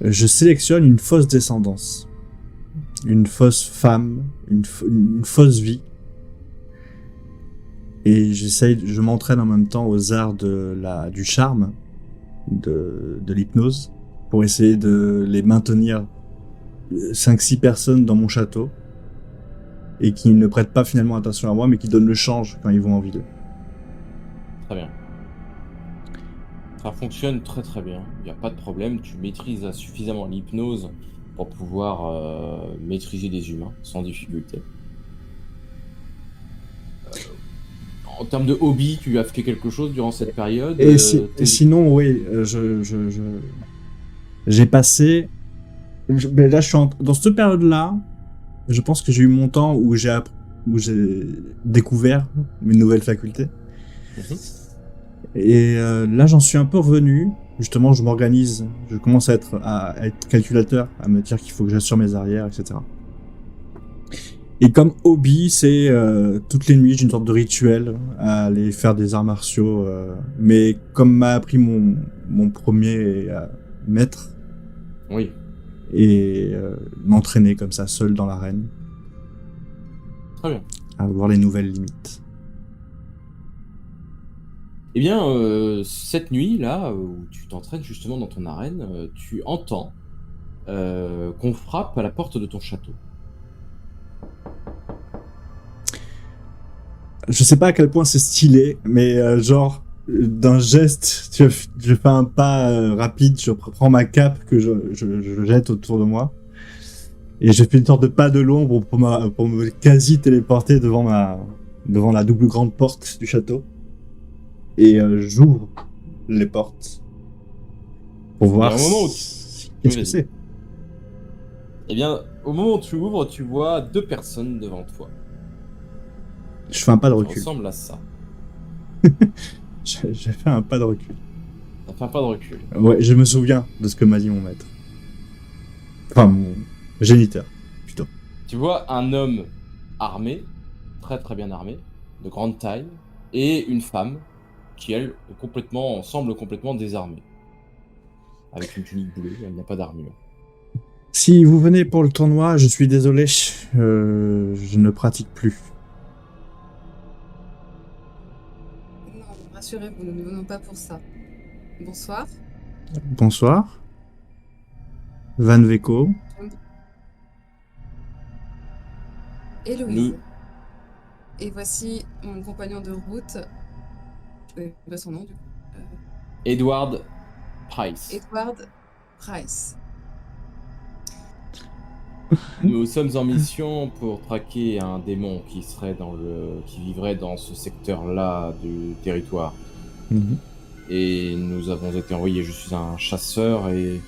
je sélectionne une fausse descendance, une fausse femme, une fausse vie, et je m'entraîne en même temps aux arts du charme, de l'hypnose, pour essayer de les maintenir 5-6 personnes dans mon château, et qui ne prêtent pas finalement attention à moi, mais qui donnent le change quand ils vont en ville. Très bien. Ça fonctionne très très bien, il n'y a pas de problème, tu maîtrises suffisamment l'hypnose pour pouvoir maîtriser des humains sans difficulté. En termes de hobby, tu as fait quelque chose durant cette période Et sinon, oui, j'ai passé... Ben là, dans cette période-là, je pense que j'ai eu mon temps où j'ai découvert mes nouvelles facultés. Et là, j'en suis un peu revenu. Justement, je m'organise. Je commence à être calculateur, à me dire qu'il faut que j'assure mes arrières, etc. Et comme hobby, c'est toutes les nuits, j'ai une sorte de rituel à aller faire des arts martiaux. Mais comme m'a appris mon premier maître, Oui. et m'entraîner comme ça, seul dans l'arène, Très bien. à voir les nouvelles limites. Eh bien, cette nuit-là, où tu t'entraînes justement dans ton arène, tu entends qu'on frappe à la porte de ton château. Je sais pas à quel point c'est stylé, mais genre, d'un geste, je fais un pas rapide, je prends ma cape que je jette autour de moi, et je fais une sorte de pas de l'ombre pour me quasi téléporter devant la double grande porte du château. et j'ouvre les portes pour voir au moment où qu'est-ce que vas-y. c'est. Eh bien, au moment où tu ouvres, tu vois 2 personnes devant toi. Je fais un pas de Ça recul. ressemble à ça. J'ai fait un pas de recul. Ça fait un pas de recul. Ouais, je me souviens de ce que m'a dit mon maître. Enfin, mon géniteur, plutôt. Tu vois un homme armé, très très bien armé, de grande taille, et une femme qui, elle, semble complètement désarmée. Avec une tunique bleue, elle n'a pas d'armure. Si vous venez pour le tournoi, je suis désolé, je ne pratique plus. Non, rassurez-vous, nous ne venons pas pour ça. Bonsoir. Bonsoir. Van Veko. Héloïse. Nous- Et voici mon compagnon de route. Son nom, du coup. Edward Price. Edward Price. Nous sommes en mission pour traquer un démon qui vivrait dans ce secteur-là du territoire. Mhm. Et nous avons été envoyés. Je suis un chasseur et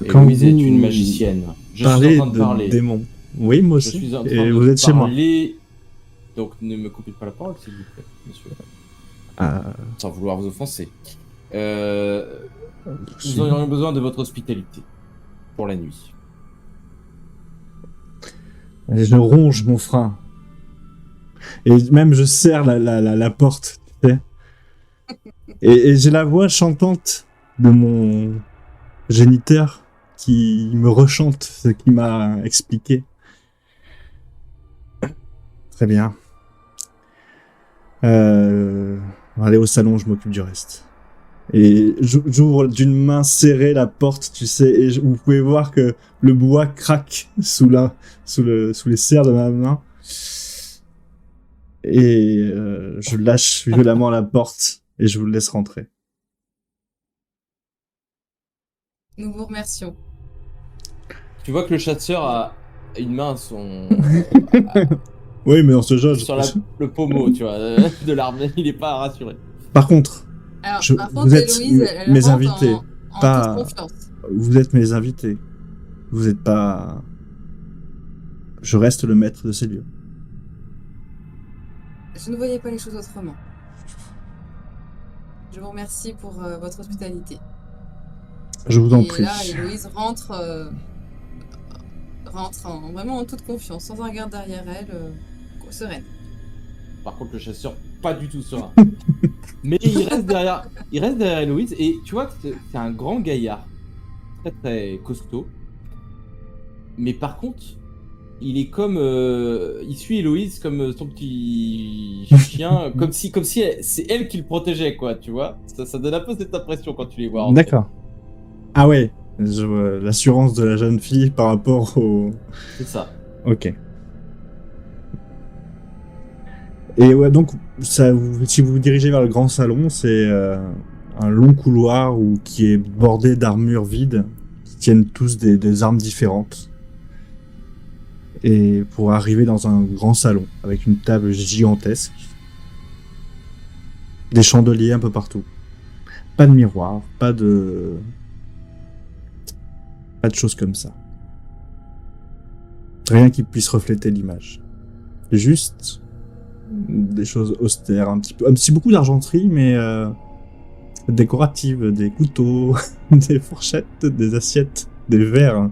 Quand Louise est vous une magicienne. Je suis Parlez en train de parler. démons. Oui, moi Je aussi. suis en train Et de vous êtes chez moi. parler. Donc ne me coupez pas la parole, s'il vous plaît, monsieur. Ah, Sans vouloir vous offenser. si. Nous aurions besoin de votre hospitalité pour la nuit. Je ronge mon frein. Et même je serre la porte. Tu sais. Et j'ai la voix chantante de mon géniteur qui me rechante ce qu'il m'a expliqué. Très bien. Allez au salon, je m'occupe du reste. Et j'ouvre d'une main serrée la porte, tu sais, et vous pouvez voir que le bois craque sous les serres de ma main. Et je lâche violemment la porte et je vous laisse rentrer. Nous vous remercions. Tu vois que le chasseur a une main à son Oui, mais dans ce jeu, sur le pommeau, tu vois, de l'arme. Il est pas rassuré. Par contre, Alors, Je- par vous contre, êtes Héloïse, elle mes rentre invités, en pas- toute confiance. vous êtes mes invités. Vous n'êtes pas... Je reste le maître de ces lieux. Je ne voyais pas les choses autrement. Je vous remercie pour votre hospitalité. Je vous en Et prie. là, Héloïse rentre vraiment en toute confiance, sans un regard derrière elle, sereine. Par contre, le chasseur, pas du tout serein. Mais il reste derrière Héloïse, et tu vois que c'est un grand gaillard, très très costaud. Mais par contre, il est comme, il suit Héloïse comme son petit chien, comme si c'est elle qui le protégeait, quoi, tu vois. Ça donne un peu cette impression quand tu les vois. rentrer. D'accord. Ah ouais, je vois l'assurance de la jeune fille par rapport au... C'est ça. Ok. Et ouais, donc, si vous vous dirigez vers le grand salon, c'est un long couloir qui est bordé d'armures vides, qui tiennent tous des armes différentes. Et pour arriver dans un grand salon, avec une table gigantesque, des chandeliers un peu partout. Pas de miroir, pas de choses comme ça. Rien qui puisse refléter l'image. Juste des choses austères, un petit beaucoup d'argenterie, mais décorative, des couteaux, des fourchettes, des assiettes, des verres.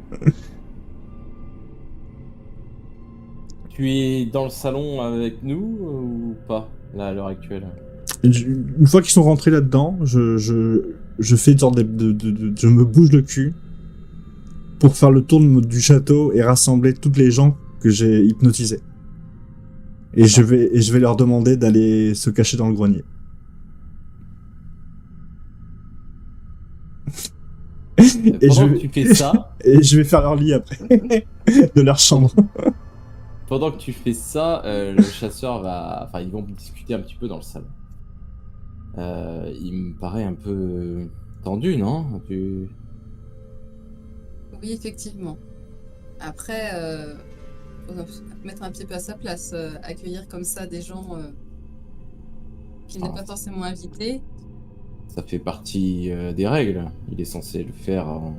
Tu es dans le salon avec nous ou pas, là, à l'heure actuelle? Une fois qu'ils sont rentrés là-dedans, je fais une sorte je me bouge le cul pour faire le tour du château et rassembler toutes les gens que j'ai hypnotisés. Et je vais leur demander d'aller se cacher dans le grenier. Et Pendant que tu fais ça, Et je vais faire leur lit après, de leur chambre. pendant que tu fais ça, le chasseur enfin, ils vont discuter un petit peu dans le salon. Il me paraît un peu tendu, non? Oui, effectivement. Après, faut mettre un petit peu à sa place, accueillir comme ça des gens qui n'est pas forcément invités. Ça fait partie des règles. Il est censé le faire en...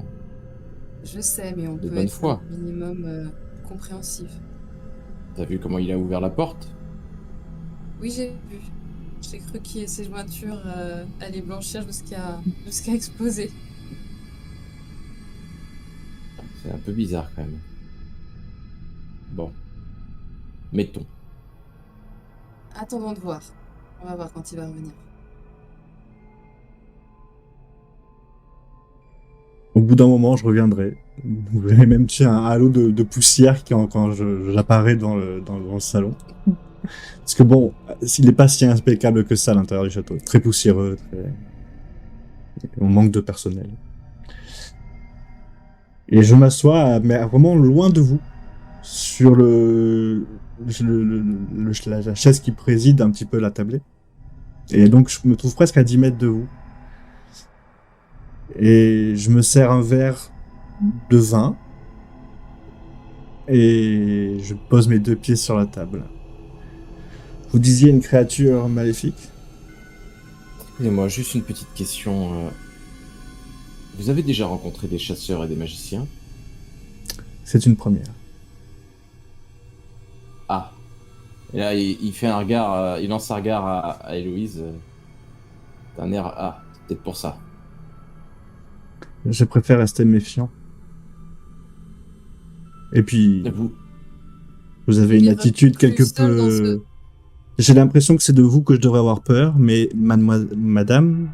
Je sais, mais on De peut bonne être foi. un minimum compréhensif. T'as vu comment il a ouvert la porte? Oui, j'ai vu. J'ai cru que ses jointures allaient blanchir jusqu'à exploser. C'est un peu bizarre quand même. Bon. Mettons. Attendons de voir. On va voir quand il va revenir. Au bout d'un moment, je reviendrai. Vous verrez même tu sais, un halo de poussière quand j'apparais dans le salon. Parce que bon, il n'est pas si impeccable que ça à l'intérieur du château. Très poussiéreux, on manque de personnel. Et je m'assois, mais vraiment loin de vous, sur la chaise qui préside un petit peu la tablée. Et donc, je me trouve presque à 10 mètres de vous. Et je me sers un verre de vin. Et je pose mes 2 pieds sur la table. Vous disiez une créature maléfique? Excusez-moi, juste une petite question. Vous avez déjà rencontré des chasseurs et des magiciens? C'est une première. Ah. Et là, il fait un regard, il lance un regard à Héloïse. D'un air, ah, c'est peut-être pour ça. Je préfère rester méfiant. Et puis, vous avez une Il attitude plus quelque seul dans peu... J'ai l'impression que c'est de vous que je devrais avoir peur, mais madame,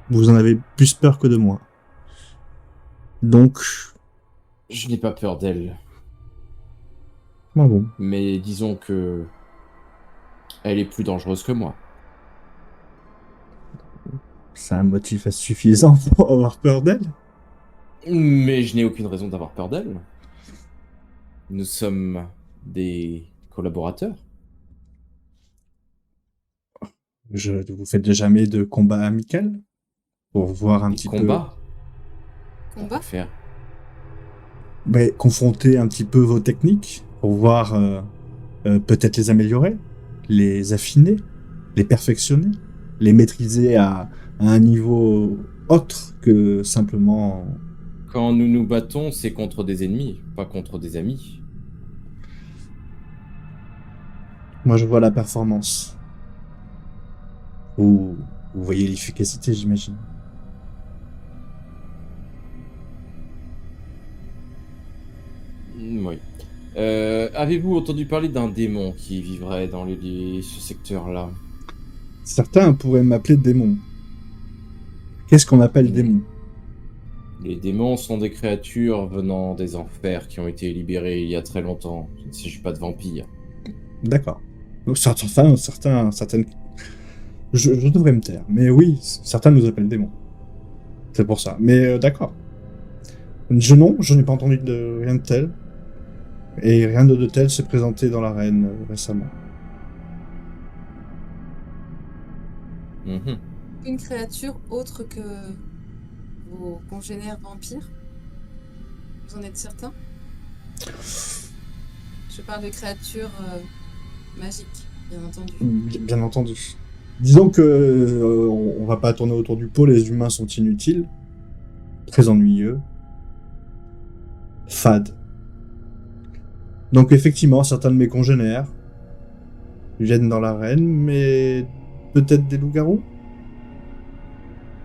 vous en avez plus peur que de moi. Donc... Je n'ai pas peur d'elle. Ah bon. Mais disons que... Elle est plus dangereuse que moi. C'est un motif suffisant pour avoir peur d'elle? Mais je n'ai aucune raison d'avoir peur d'elle. Nous sommes des collaborateurs. Vous faites jamais de combat amical? Pour voir un petit Combat. Combat? Faire. Mais confronter un petit peu vos techniques, pour voir peut-être les améliorer, les affiner, les perfectionner, les maîtriser à un niveau autre que simplement... Quand nous nous battons, c'est contre des ennemis, pas contre des amis. Moi, je vois la performance. Vous voyez l'efficacité, j'imagine. Oui. Avez-vous entendu parler d'un démon qui vivrait dans ce secteur-là? Certains pourraient m'appeler démon. Qu'est-ce qu'on appelle démon? Les démons sont des créatures venant des enfers qui ont été libérées il y a très longtemps. Il ne s'agit pas de vampires. D'accord. Donc, certaines... Je devrais me taire. Mais oui, certains nous appellent démons. C'est pour ça. Mais d'accord. Je n'ai pas entendu de rien de tel. Et rien de tel s'est présenté dans l'arène récemment. Mhm. Une créature autre que vos congénères vampires? Vous en êtes certain? Je parle de créatures magiques, bien entendu. Bien entendu. Disons que on va pas tourner autour du pot, les humains sont inutiles, très ennuyeux, fades. Donc effectivement, certains de mes congénères viennent dans l'arène, mais peut-être des loups-garous?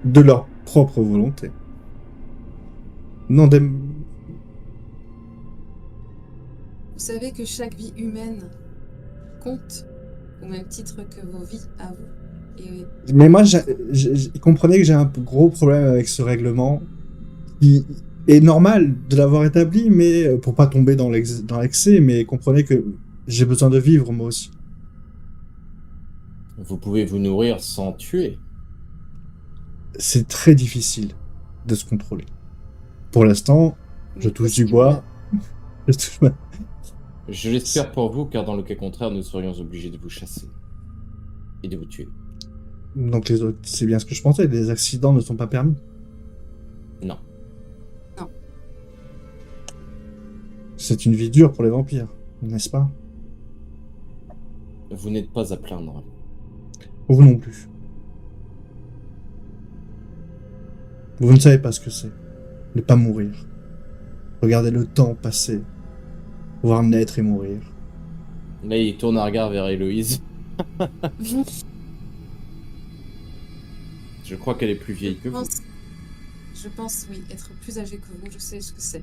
De leur propre volonté. Non, Vous savez que chaque vie humaine compte au même titre que vos vies à vous. Et mais moi, comprenez que j'ai un gros problème avec ce règlement qui est normal de l'avoir établi, mais pour pas tomber dans l'excès, mais comprenez que j'ai besoin de vivre moi aussi. Vous pouvez vous nourrir sans tuer. C'est très difficile de se contrôler. Pour l'instant, je touche du bois. Je touche ma... Je l'espère pour vous, car dans le cas contraire, nous serions obligés de vous chasser. Et de vous tuer. Donc les autres, c'est bien ce que je pensais, les accidents ne sont pas permis. Non. Non. C'est une vie dure pour les vampires, n'est-ce pas? Vous n'êtes pas à plaindre. Vous non plus. Vous ne savez pas ce que c'est. Ne pas mourir. Regardez le temps passer. Voir naître et mourir. Là, il tourne un regard vers Héloïse. Je crois qu'elle est plus vieille que vous. Je pense, oui, être plus âgée que vous, je sais ce que c'est.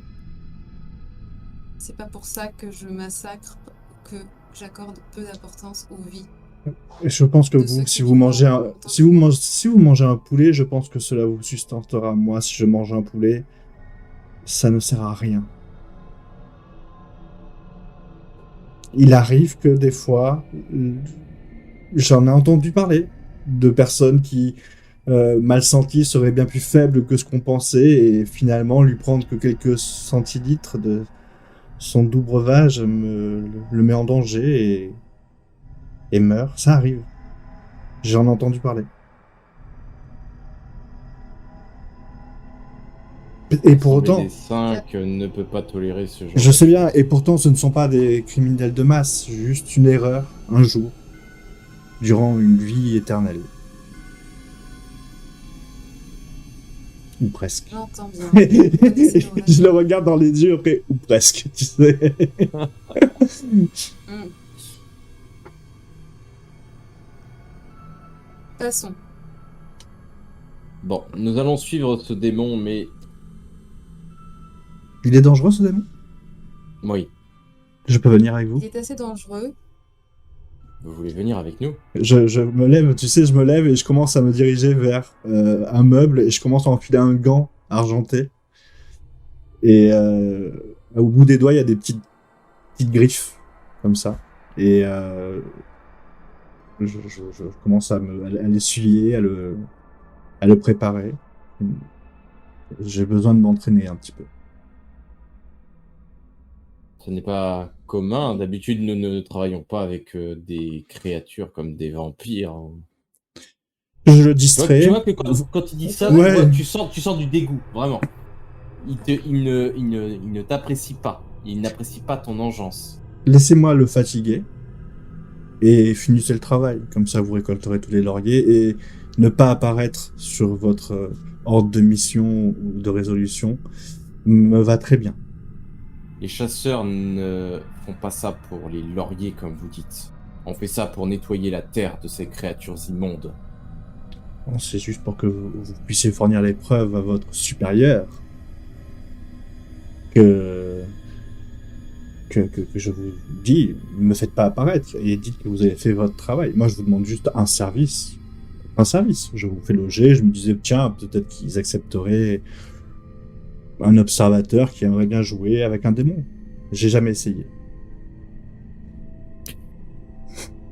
C'est pas pour ça que je massacre, que j'accorde peu d'importance aux vies. Et je pense que De vous, ceux si qui vous mangez vivent un, longtemps. si vous mangez un poulet, je pense que cela vous sustentera. Moi, si je mange un poulet, ça ne sert à rien. Il arrive que des fois, j'en ai entendu parler de personnes qui, mal senties, seraient bien plus faibles que ce qu'on pensait et finalement lui prendre que quelques centilitres de son doux breuvage le met en danger et meurt. Ça arrive. J'en ai entendu parler. Et pour L'Assemblée autant, des 5 ne peut pas tolérer ce genre je de sais bien, choses. et pourtant ce ne sont pas des criminels de masse, juste une erreur, un jour, durant une vie éternelle. Ou presque. J'entends bien. Je le regarde dans les yeux après, ou presque, tu sais. Passons. Bon, nous allons suivre ce démon, mais... Il est dangereux ce démon? Oui, Je peux venir avec vous? Il est assez dangereux. vous voulez venir avec nous? Je me lève, tu sais, je me lève et je commence à me diriger vers un meuble et je commence à enfiler un gant argenté. Et au bout des doigts, il y a des petites griffes, comme ça. Et je commence à l'essuyer, à le préparer. J'ai besoin de m'entraîner un petit peu. Ce n'est pas commun. D'habitude, nous ne travaillons pas avec des créatures comme des vampires. Je le Tu vois, distrais. tu vois que quand il dit ça, Ouais. tu vois, tu sens du dégoût, vraiment. Il ne t'apprécie pas. Il n'apprécie pas ton engeance. Laissez-moi le fatiguer. Et finissez le travail. Comme ça, vous récolterez tous les lauriers. Et ne pas apparaître sur votre ordre de mission ou de résolution me va très bien. Les chasseurs ne font pas ça pour les lauriers, comme vous dites. On fait ça pour nettoyer la terre de ces créatures immondes. Bon, c'est juste pour que vous puissiez fournir les preuves à votre supérieur que je vous dis, ne me faites pas apparaître et dites que vous avez fait votre travail. Moi, je vous demande juste un service. Un service. Je vous fais loger, je me disais, tiens, peut-être qu'ils accepteraient un observateur qui aimerait bien jouer avec un démon. J'ai jamais essayé.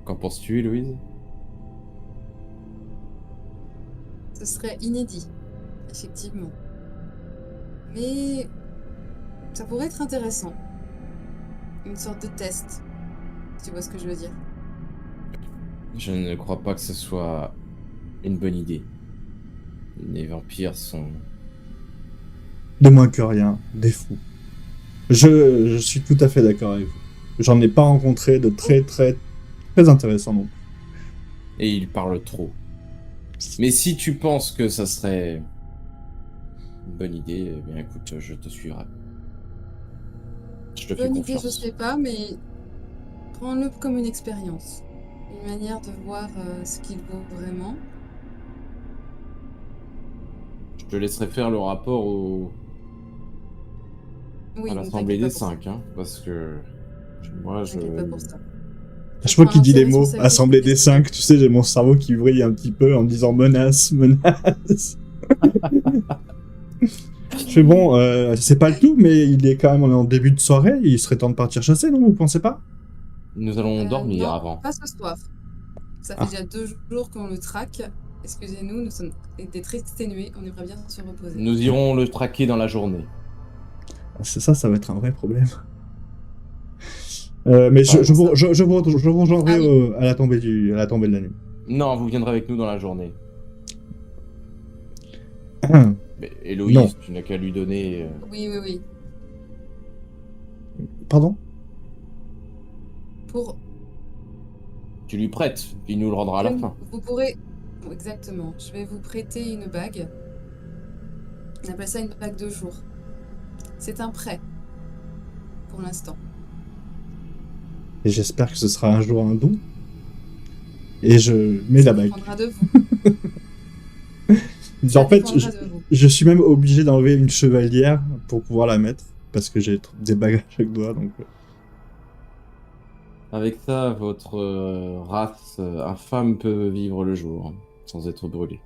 Qu'en penses-tu, Héloïse? Ce serait inédit, effectivement. Mais ça pourrait être intéressant. Une sorte de test. Si tu vois ce que je veux dire. Je ne crois pas que ce soit une bonne idée. Les vampires sont... De moins que rien, des fous. Je suis tout à fait d'accord avec vous. J'en ai pas rencontré de très intéressants non plus. Et ils parlent trop. Mais si tu penses que ça serait une bonne idée, eh bien écoute, je te suivrai. Je te fais Bonne idée, je confiance. sais pas, mais prends-le comme une expérience. Une manière de voir ce qu'il vaut vraiment. Je te laisserai faire le rapport Oui, à ne l'Assemblée t'inquiète pas des pour ça. 5, hein, parce que moi, Ne t'inquiète pas pour ça. Je crois qu'il dit les mots Responsabilité. Assemblée des 5, tu sais, j'ai mon cerveau qui brille un petit peu en me disant menace. Je fais bon, c'est pas le tout, mais il est quand même en début de soirée, il serait temps de partir chasser, non, vous pensez pas? Nous allons dormir non, avant. pas ce soir. Ça fait déjà 2 jours qu'on le traque. Excusez-nous, nous sommes été très exténués, on aimerait bien se reposer. Nous irons le traquer dans la journée. C'est ça, ça va être un vrai problème. Mais je vous rejoindrai Ah oui. à la tombée de la nuit. Non, vous viendrez avec nous dans la journée. Mais Héloïse, Non. tu n'as qu'à lui donner... Oui. Pardon? Pour Tu lui prêtes, il nous le rendra à la fin. Vous pourrez... Exactement. Je vais vous prêter une bague On appelle ça une bague de jour. C'est un prêt, pour l'instant. Et j'espère que ce sera un jour un don. Et je mets la Ça bague. dépendra de vous. Ça En fait, dépendra de vous. je suis même obligé d'enlever une chevalière pour pouvoir la mettre. Parce que j'ai des bagues à chaque doigt. Donc... Avec ça, votre race infâme peut vivre le jour, sans être brûlée.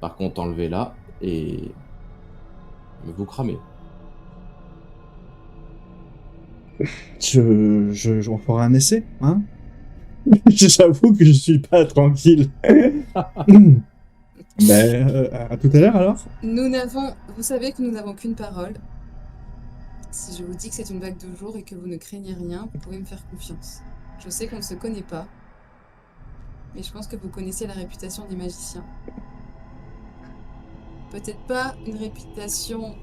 Par contre, enlevez-la et vous cramez. On fera un essai, hein. J'avoue que je suis pas tranquille. À tout à l'heure alors. Vous savez que nous n'avons qu'une parole. Si je vous dis que c'est une bague de jour et que vous ne craignez rien, vous pouvez me faire confiance. Je sais qu'on ne se connaît pas, mais je pense que vous connaissez la réputation des magiciens. Peut-être pas une réputation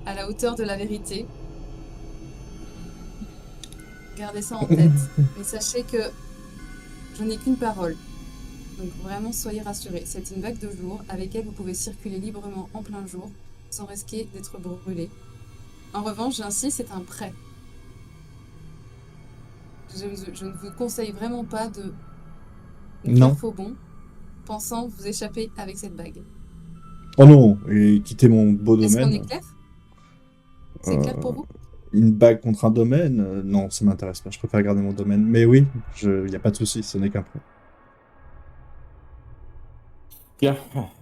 à la hauteur de la vérité. Gardez ça en tête, mais sachez que je n'ai qu'une parole. Donc vraiment, soyez rassurés. C'est une bague de jour avec elle vous pouvez circuler librement en plein jour sans risquer d'être brûlé. En revanche, j'insiste, c'est un prêt. Je ne vous conseille vraiment pas de faire faux bond, pensant vous échapper avec cette bague. Oh non, et quitter mon beau domaine. Est-ce qu'on est clair? C'est clair pour vous? Une bague contre un domaine, non, ça m'intéresse pas. Je préfère garder mon domaine. Mais oui, y a pas de souci, ce n'est qu'un prêt. Bien,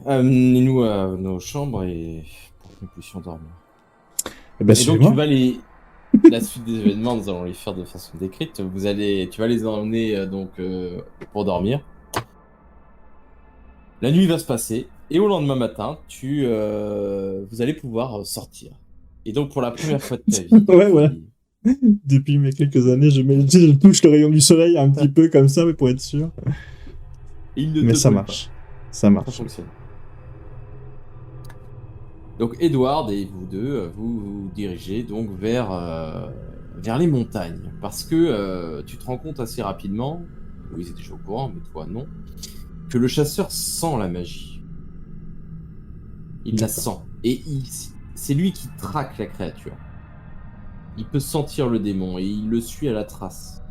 amenez-nous à nos chambres et pour que nous puissions dormir. Et ben, et donc tu vas la suite des événements, nous allons les faire de façon décrite. Tu vas les emmener pour dormir. La nuit va se passer et au lendemain matin, vous allez pouvoir sortir. Et donc pour la première fois de ta vie. Ouais, voilà. Depuis mes quelques années, je touche le rayon du soleil un petit peu comme ça, mais pour être sûr. Mais ça marche. Ça marche. Ça fonctionne. Donc Edward et vous deux, vous dirigez donc vers les montagnes. Parce que tu te rends compte assez rapidement, oui, c'est déjà au courant, mais toi non, que le chasseur sent la magie. Il la sent. Et c'est lui qui traque la créature. Il peut sentir le démon et il le suit à la trace.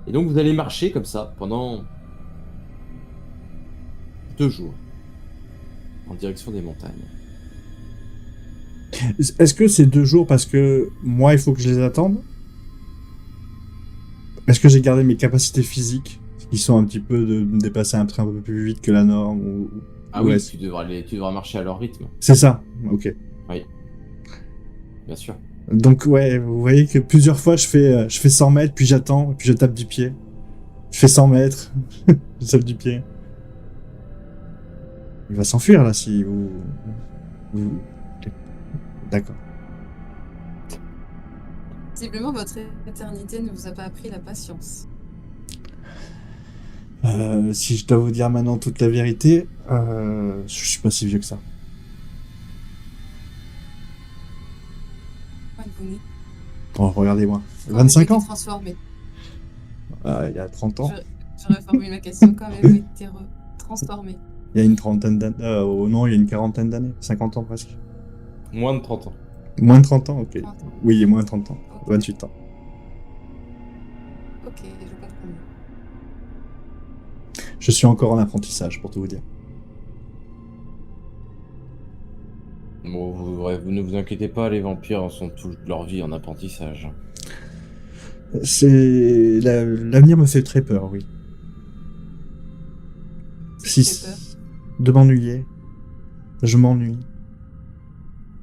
Et donc vous allez marcher comme ça pendant 2 jours en direction des montagnes. Est-ce que c'est 2 jours parce que moi il faut que je les attende? Est-ce que j'ai gardé mes capacités physiques qui sont un petit peu de me dépasser un peu plus vite que la norme oui, tu devras marcher à leur rythme. C'est ça, ok. Oui, bien sûr. Donc ouais, vous voyez que plusieurs fois je fais 100 mètres, puis j'attends, puis je tape du pied. Je fais 100 mètres, je tape du pied. Il va s'enfuir là si vous... D'accord. Visiblement, votre éternité ne vous a pas appris la patience. Si je dois vous dire maintenant toute la vérité, je suis pas si vieux que ça. Vous né. Oh, regardez-moi. 25 ans Transformé. Il y a 30 ans. Je reformule ma question quand même. Été transformé. Il y a une trentaine d'années. Non, il y a une quarantaine d'années. 50 ans presque. Moins de 30 ans. Moins de 30 ans, ok. 30 ans. Oui, il y a moins de 30 ans. Okay. 28 ans. Ok, je comprends mieux. Je suis encore en apprentissage, pour tout vous dire. Bon, vous ne vous inquiétez pas, les vampires sont toute leur vie en apprentissage. L'avenir me fait très peur, oui. De m'ennuyer. Je m'ennuie.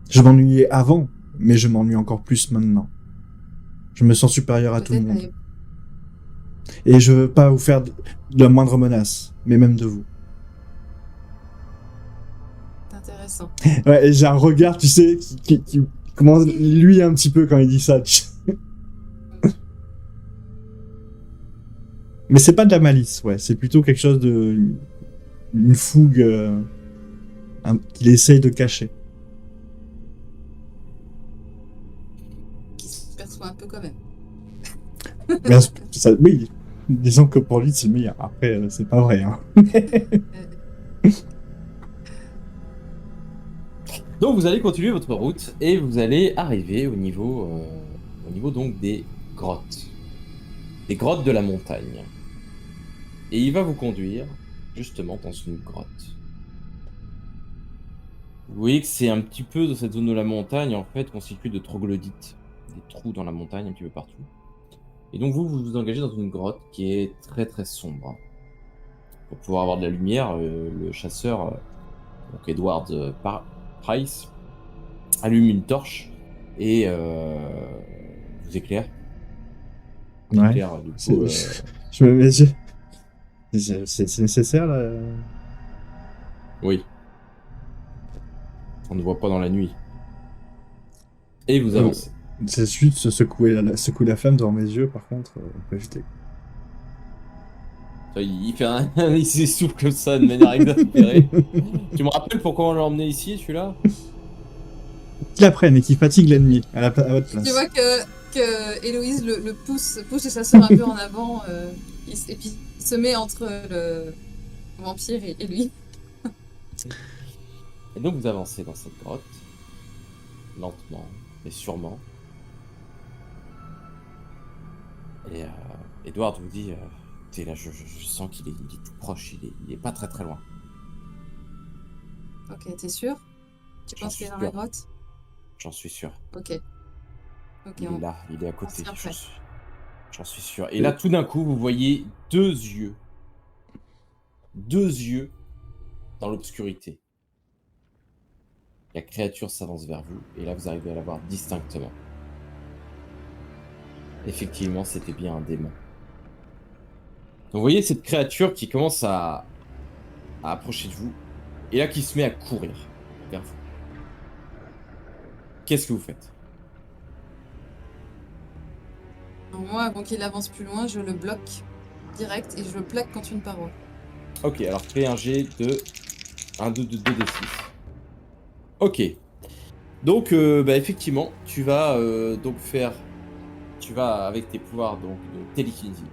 Je m'ennuyais avant, mais je m'ennuie encore plus maintenant. Je me sens supérieur à tout le monde. Et je veux pas vous faire de la moindre menace, mais même de vous. C'est intéressant. Ouais, et j'ai un regard, tu sais, qui commence lui un petit peu quand il dit ça. Mais c'est pas de la malice, ouais. C'est plutôt quelque chose de... une fougue qu'il essaye de cacher. Qui se perçoit un peu quand même. Oui, disons que pour lui c'est le meilleur. Après, c'est pas vrai. Hein. Donc vous allez continuer votre route et vous allez arriver au niveau donc des grottes. Des grottes de la montagne. Et il va vous conduire justement dans une grotte. Vous voyez que c'est un petit peu dans cette zone de la montagne en fait constituée de troglodytes. Des trous dans la montagne un petit peu partout. Et donc vous vous engagez dans une grotte qui est très très sombre. Pour pouvoir avoir de la lumière, le chasseur, donc Edward Price, allume une torche et vous éclaire. Vous Ouais. éclaire, du coup, Je me mets. C'est nécessaire là. oui. On ne voit pas dans la nuit. Et vous avancez. C'est juste secouer la flamme devant mes yeux, par contre, on peut éviter. Il fait il s'essouffle comme ça de manière exaspérée. Tu me rappelles pourquoi on l'a emmené ici, celui-là? Qu'il apprenne et qu'il fatigue l'ennemi à votre place. Tu vois que Héloïse le pousse le chasseur un peu en avant, et puis il se met entre le vampire et lui. Et donc vous avancez dans cette grotte, lentement mais sûrement. Et Edward vous dit, écoutez, là je sens qu'il est tout proche, il est pas très très loin. Ok, t'es sûr? Tu penses qu'il est dans la grotte? J'en suis sûr. Ok. Il est là, il est à côté. On s'y J'en suis sûr. Et là, tout d'un coup, vous voyez deux yeux dans l'obscurité. La créature s'avance vers vous, et là, vous arrivez à la voir distinctement. Effectivement, c'était bien un démon. Donc, vous voyez cette créature qui commence à approcher de vous, et là, qui se met à courir vers vous. Qu'est-ce que vous faites? Alors moi, avant qu'il avance plus loin, je le bloque direct et je le plaque contre une paroi. Ok, alors fais un jet de 2d6. Ok. Donc, effectivement, tu vas avec tes pouvoirs donc, de télékinésie,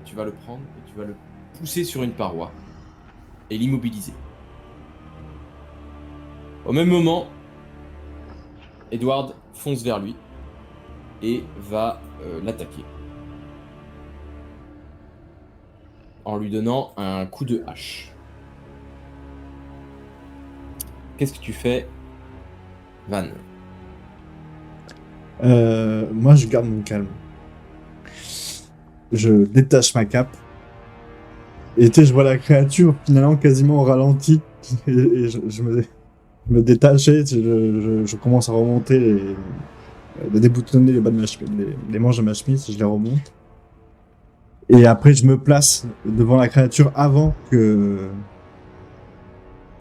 tu vas le prendre et tu vas le pousser sur une paroi et l'immobiliser. Au même moment, Edward fonce vers lui et va l'attaquer. En lui donnant un coup de hache. Qu'est-ce que tu fais, Van? Moi, je garde mon calme. Je détache ma cape. Et tu sais, je vois la créature finalement quasiment au ralenti. Et je me détache et je commence à remonter de déboutonner les bas de les manches de ma chemise, je les remonte. Et après, je me place devant la créature avant que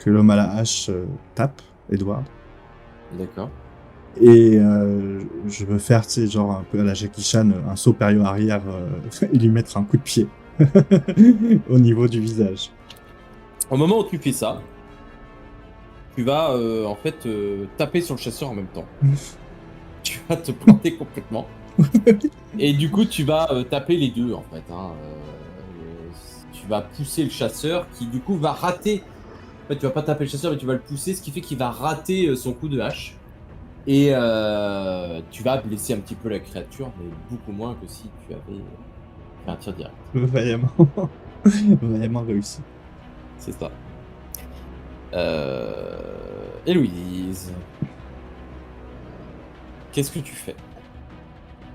l'homme à la hache tape, Edward. D'accord. Et je veux faire, tu sais, genre un peu à la Jackie Chan, un saut période-arrière et lui mettre un coup de pied au niveau du visage. Au moment où tu fais ça, tu vas taper sur le chasseur en même temps. Tu vas te planter complètement. Et du coup, tu vas taper les deux en fait. Tu vas pousser le chasseur qui du coup va rater. En fait, tu vas pas taper le chasseur, mais tu vas le pousser, ce qui fait qu'il va rater son coup de hache. Et tu vas blesser un petit peu la créature, mais beaucoup moins que si tu avais fait un tir direct. Vaillamment réussi. C'est ça. Héloïse, qu'est-ce que tu fais?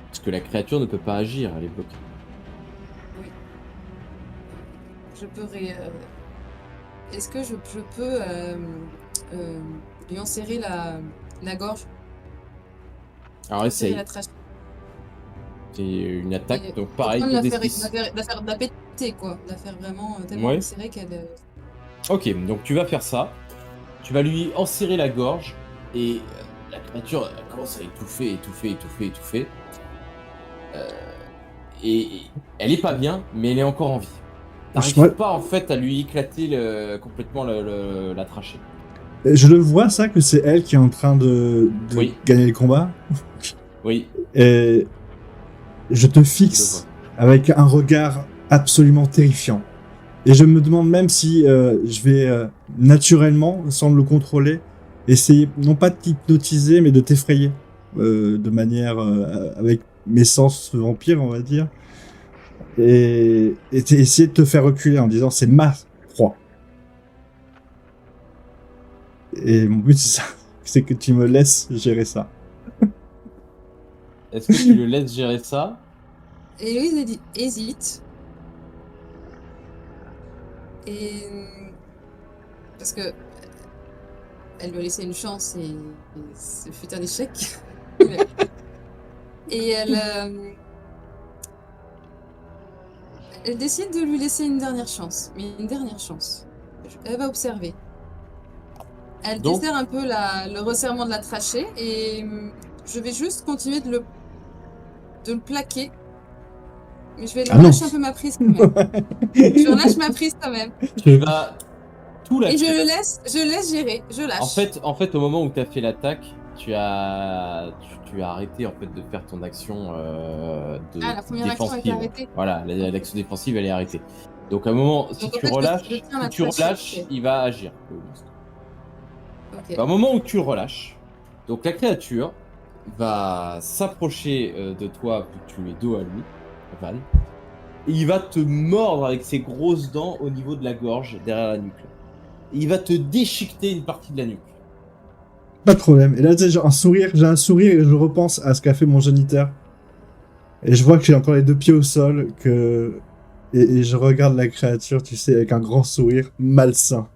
Parce que la créature ne peut pas agir, elle est bloquée. Oui. Je peux Est-ce que je peux lui enserrer la gorge? Alors essaye. La trachée. C'est une attaque, Et donc pareil. la péter quoi, la faire vraiment tellement serrée qu'elle. Ok, donc tu vas faire ça. Tu vas lui enserrer la gorge et la créature commence à étouffer. Et elle est pas bien, mais elle est encore en vie. T'arrives pas en fait à lui éclater complètement la trachée. Je le vois ça, que c'est elle qui est en train de gagner le combat. Oui. Et je te fixe avec un regard absolument terrifiant. Et je me demande même si je vais naturellement, sans le contrôler, essayer, non pas de t'hypnotiser, mais de t'effrayer. De manière... avec mes sens vampires, on va dire. Et essayer de te faire reculer en disant c'est ma proie. Et mon but, c'est ça. C'est que tu me laisses gérer ça. Est-ce que tu le laisses gérer ça? Et Louise a dit hésite. Et. Parce que. Elle lui a laissé une chance et ce fut un échec. Et elle décide de lui laisser une dernière chance. Mais une dernière chance. Elle va observer. Elle Donc- dessert un peu le resserrement de la trachée et je vais juste continuer de le plaquer. Mais je vais Ah non. relâcher un peu ma prise quand même. Je relâche ma prise quand même. Tu vas tout Et je lâcher. le laisse gérer. Je lâche. En fait, au moment où tu as fait l'attaque, tu as arrêté en fait de faire ton action La première action a été défensive. arrêtée. Voilà, l'action défensive elle est arrêtée. Donc à un moment, si Donc, en tu fait, relâches, je tiens la si tu trachée, relâches, ok. il va agir. le monstre. Ok. Bah, au moment où tu relâches, donc la créature va s'approcher de toi, vu que tu es dos à lui, Van, et il va te mordre avec ses grosses dents au niveau de la gorge, derrière la nuque. Et il va te déchiqueter une partie de la nuque. Pas de problème. Et là, tu sais, j'ai un sourire et je repense à ce qu'a fait mon géniteur. Et je vois que j'ai encore les deux pieds au sol, et je regarde la créature, tu sais, avec un grand sourire malsain.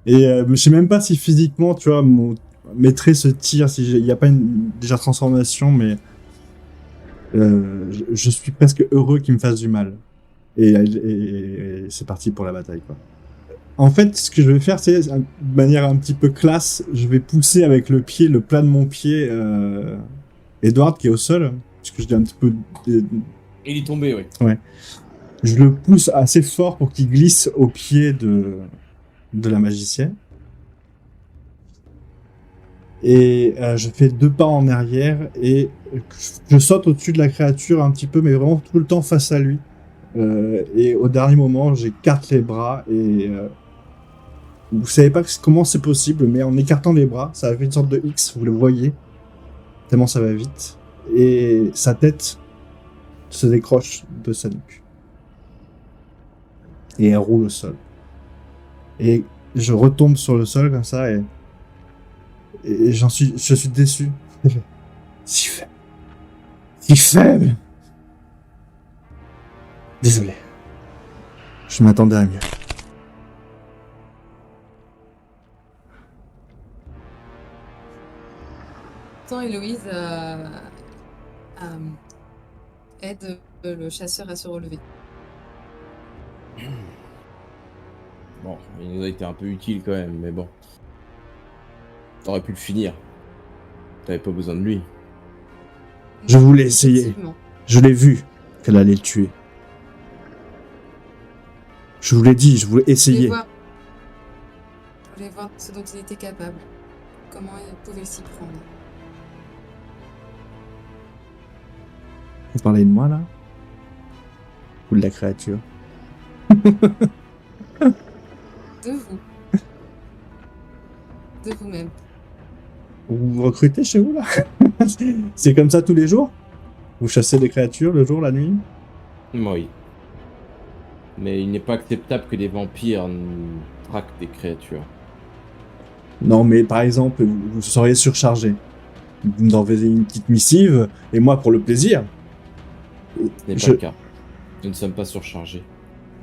Et je sais même pas si physiquement, tu vois, mes traits se tirent, il n'y a pas une déjà transformation, mais je suis presque heureux qu'il me fasse du mal. Et c'est parti pour la bataille, quoi. En fait, ce que je vais faire, c'est de manière un petit peu classe, je vais pousser avec le pied, le plat de mon pied, Edward qui est au sol, parce que je dis un petit peu. Il est tombé, oui. Je le pousse assez fort pour qu'il glisse au pied de la magicienne. Et je fais 2 pas en arrière et je saute au-dessus de la créature un petit peu, mais vraiment tout le temps face à lui. Et au dernier moment, j'écarte les bras et vous savez pas comment c'est possible, mais en écartant les bras, ça fait une sorte de X, vous le voyez, tellement ça va vite. Et sa tête se décroche de sa nuque. Et elle roule au sol. Et je retombe sur le sol comme ça et je suis déçu. Si faible. Si faible. Désolé. Je m'attendais à mieux. Tant Héloïse aide le chasseur à se relever. Bon, il nous a été un peu utile quand même, mais bon. T'aurais pu le finir. T'avais pas besoin de lui. Je voulais essayer. Effectivement. Je l'ai vu qu'elle allait le tuer. Je vous l'ai dit, je voulais essayer. Je voulais voir ce dont il était capable. Comment il pouvait s'y prendre. Vous parlez de moi là? Ou de la créature? De vous. De vous-même. Vous vous recrutez chez vous là? C'est comme ça tous les jours? Vous chassez des créatures le jour, la nuit? Oui. Mais il n'est pas acceptable que des vampires traquent des créatures. Non, mais par exemple, vous seriez surchargé. Vous nous envoyez une petite missive, et moi pour le plaisir. Ce n'est pas le cas. Nous ne sommes pas surchargés.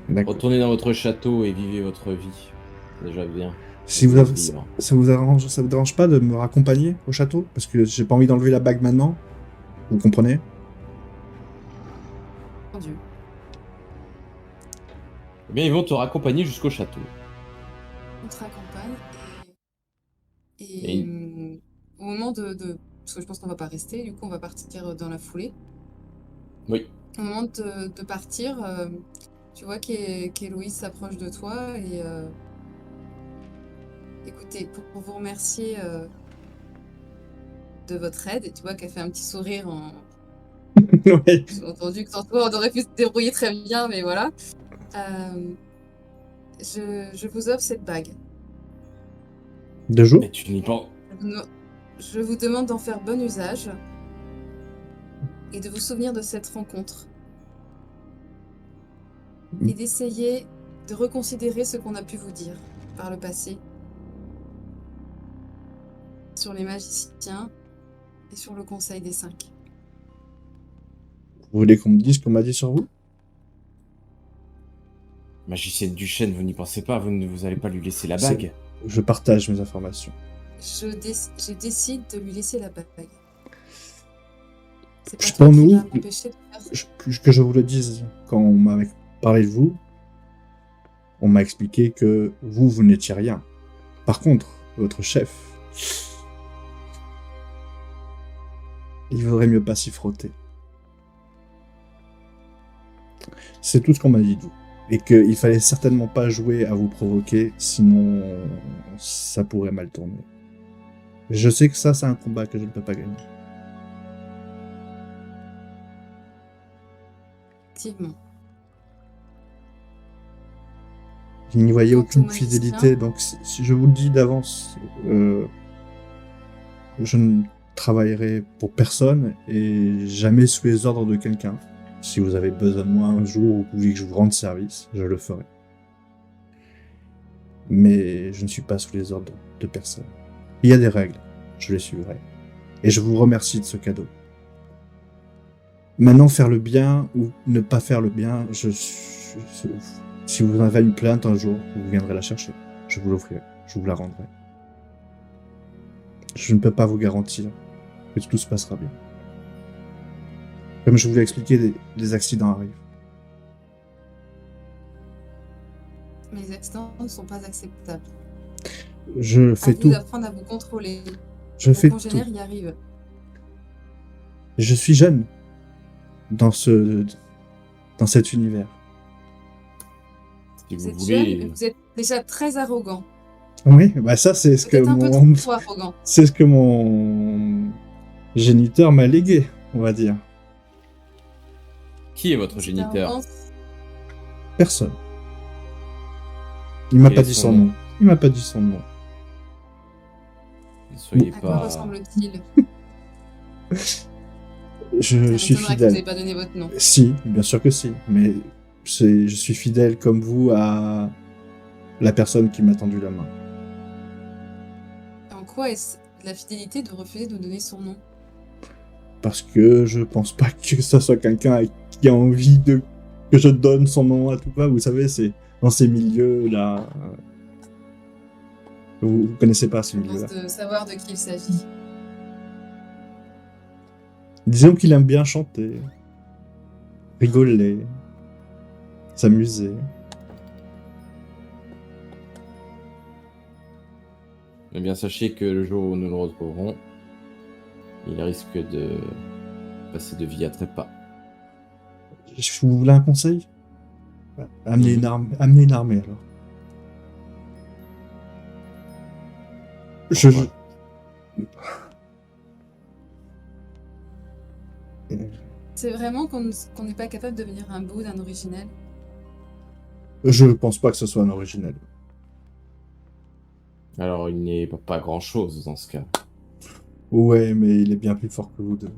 D'accord. Retournez dans votre château et vivez votre vie. C'est déjà bien. Si vous avez... ça vous dérange pas de me raccompagner au château? Parce que j'ai pas envie d'enlever la bague maintenant. Vous comprenez? Mon Dieu. Eh bien, ils vont te raccompagner jusqu'au château. On te raccompagne Et- au moment de... Parce que je pense qu'on va pas rester, du coup on va partir dans la foulée. Oui. Au moment de partir, tu vois qu'Héloïse s'approche de toi et... Écoutez, pour vous remercier de votre aide, et tu vois qu'elle fait un petit sourire en... Ouais. J'ai entendu que tantôt on aurait pu se débrouiller très bien, mais voilà. Je vous offre cette bague. 2 jours? Mais tu n'y penses. Je vous demande d'en faire bon usage et de vous souvenir de cette rencontre. Et d'essayer de reconsidérer ce qu'on a pu vous dire par le passé sur les magiciens et sur le Conseil des 5. Vous voulez qu'on me dise ce qu'on m'a dit sur vous? Magicienne Duchesne, vous n'y pensez pas, vous allez pas lui laisser la C'est- bague. Je partage mes informations. Je décide de lui laisser la bague. C'est pas Pour toi qui nous, vas m'empêcher de faire Que je vous le dise, quand on m'a parlé de vous, on m'a expliqué que vous n'étiez rien. Par contre, votre chef, il vaudrait mieux pas s'y frotter. C'est tout ce qu'on m'a dit de vous. Et qu'il fallait certainement pas jouer à vous provoquer, sinon ça pourrait mal tourner. Je sais que ça, c'est un combat que je ne peux pas gagner. Effectivement. Je n'y voyais Quant aucune au magicien- fidélité, donc si je vous le dis d'avance, je ne travaillerai pour personne et jamais sous les ordres de quelqu'un. Si vous avez besoin de moi un jour ou vous voulez que je vous rende service, je le ferai. Mais je ne suis pas sous les ordres de personne. Il y a des règles, je les suivrai. Et je vous remercie de ce cadeau. Maintenant, faire le bien ou ne pas faire le bien, si vous en avez une plainte un jour, vous viendrez la chercher. Je vous l'offrirai, je vous la rendrai. Je ne peux pas vous garantir que tout se passera bien. Comme je vous l'ai expliqué, des accidents arrivent. Mais les accidents ne sont pas acceptables. Je À fais vous tout. d'apprendre à vous contrôler. Je Vos fais tout. congénères y arrivent. Je suis jeune dans cet univers. Si Vous vous êtes voulez. jeune, mais vous êtes déjà très arrogant. Oui, bah ça c'est ce que Peut-être un peu mon trop arrogant. c'est ce que mon géniteur m'a légué, on va dire. Qui est votre Cette géniteur? arrogance, Personne. Il m'a Quel pas est dit son son nom nom. Il m'a pas dit son nom. Ne soyez à quoi pas. ressemble-t-il? Je Ça suis m'étonnerait que vous fidèle. n'ayez pas donné votre nom. Si, bien sûr que si, mais je suis fidèle comme vous à la personne qui m'a tendu la main. En quoi est-ce la fidélité de refuser de donner son nom? Parce que je pense pas que ça soit quelqu'un qui a envie que je donne son nom à tout va. Vous savez, c'est dans ces milieux-là. Vous connaissez pas ces Je milieux-là. pense de savoir de qui il s'agit. Disons qu'il aime bien chanter, rigoler, s'amuser. Eh bien, sachez que le jour où nous le retrouverons, il risque de passer de vie à trépas. Vous voulez un conseil? Amenez une armée alors. Pourquoi C'est vraiment qu'on n'est pas capable de devenir un bout d'un originel. Je pense pas que ce soit un original. Alors, il n'est pas grand-chose dans ce cas. Ouais, mais il est bien plus fort que vous deux.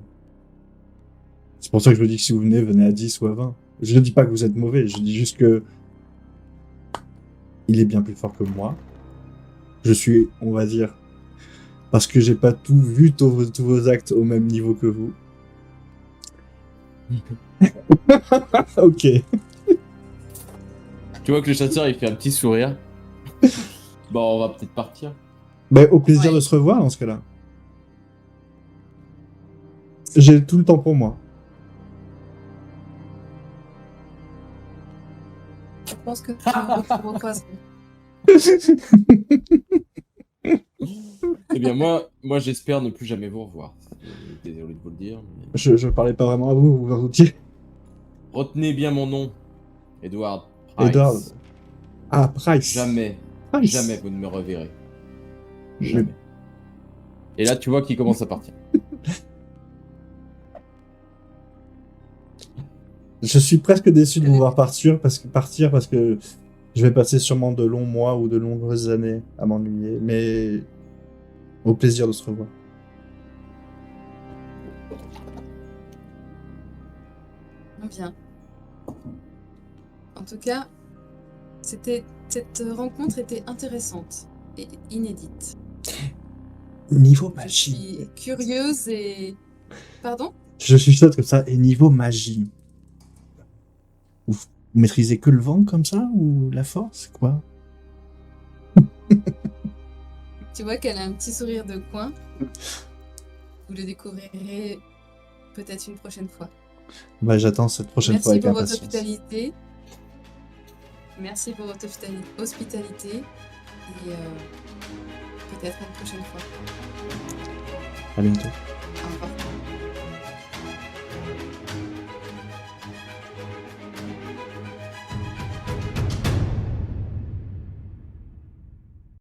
C'est pour ça que je vous dis que si vous venez à 10 ou à 20. Je ne dis pas que vous êtes mauvais, je dis juste que il est bien plus fort que moi. Je suis, on va dire, parce que j'ai pas tout vu tous vos actes au même niveau que vous. Ok. Tu vois que le chasseur, il fait un petit sourire. Bon, on va peut-être partir. Ben, au plaisir Ouais. de se revoir dans ce cas-là. J'ai tout le temps pour moi. Je pense que nous recroiserons. Eh bien, moi j'espère ne plus jamais vous revoir. Désolé de vous le dire. Mais... Je parlais pas vraiment à vous, vous routiez. Retenez bien mon nom. Edward Price. Edward. Ah, Price. Jamais, Price. jamais vous ne me reverrez. Mais- Jamais. Et là, tu vois qu'il commence à partir. Je suis presque déçu de vous voir partir parce que je vais passer sûrement de longs mois ou de longues années à m'ennuyer. Mais Au plaisir de se revoir. Bien. En tout cas, cette rencontre était intéressante et inédite. Niveau Je magie. suis curieuse et... Pardon? Je suis comme ça. Et niveau magie. Vous maîtrisez que le vent comme ça ou la force, quoi? Tu vois qu'elle a un petit sourire de coin. Vous le découvrirez peut-être une prochaine fois. Bah, j'attends cette prochaine fois Merci avec pour votre impatience. hospitalité. Merci pour votre hospitalité. Et peut-être une prochaine fois. À bientôt.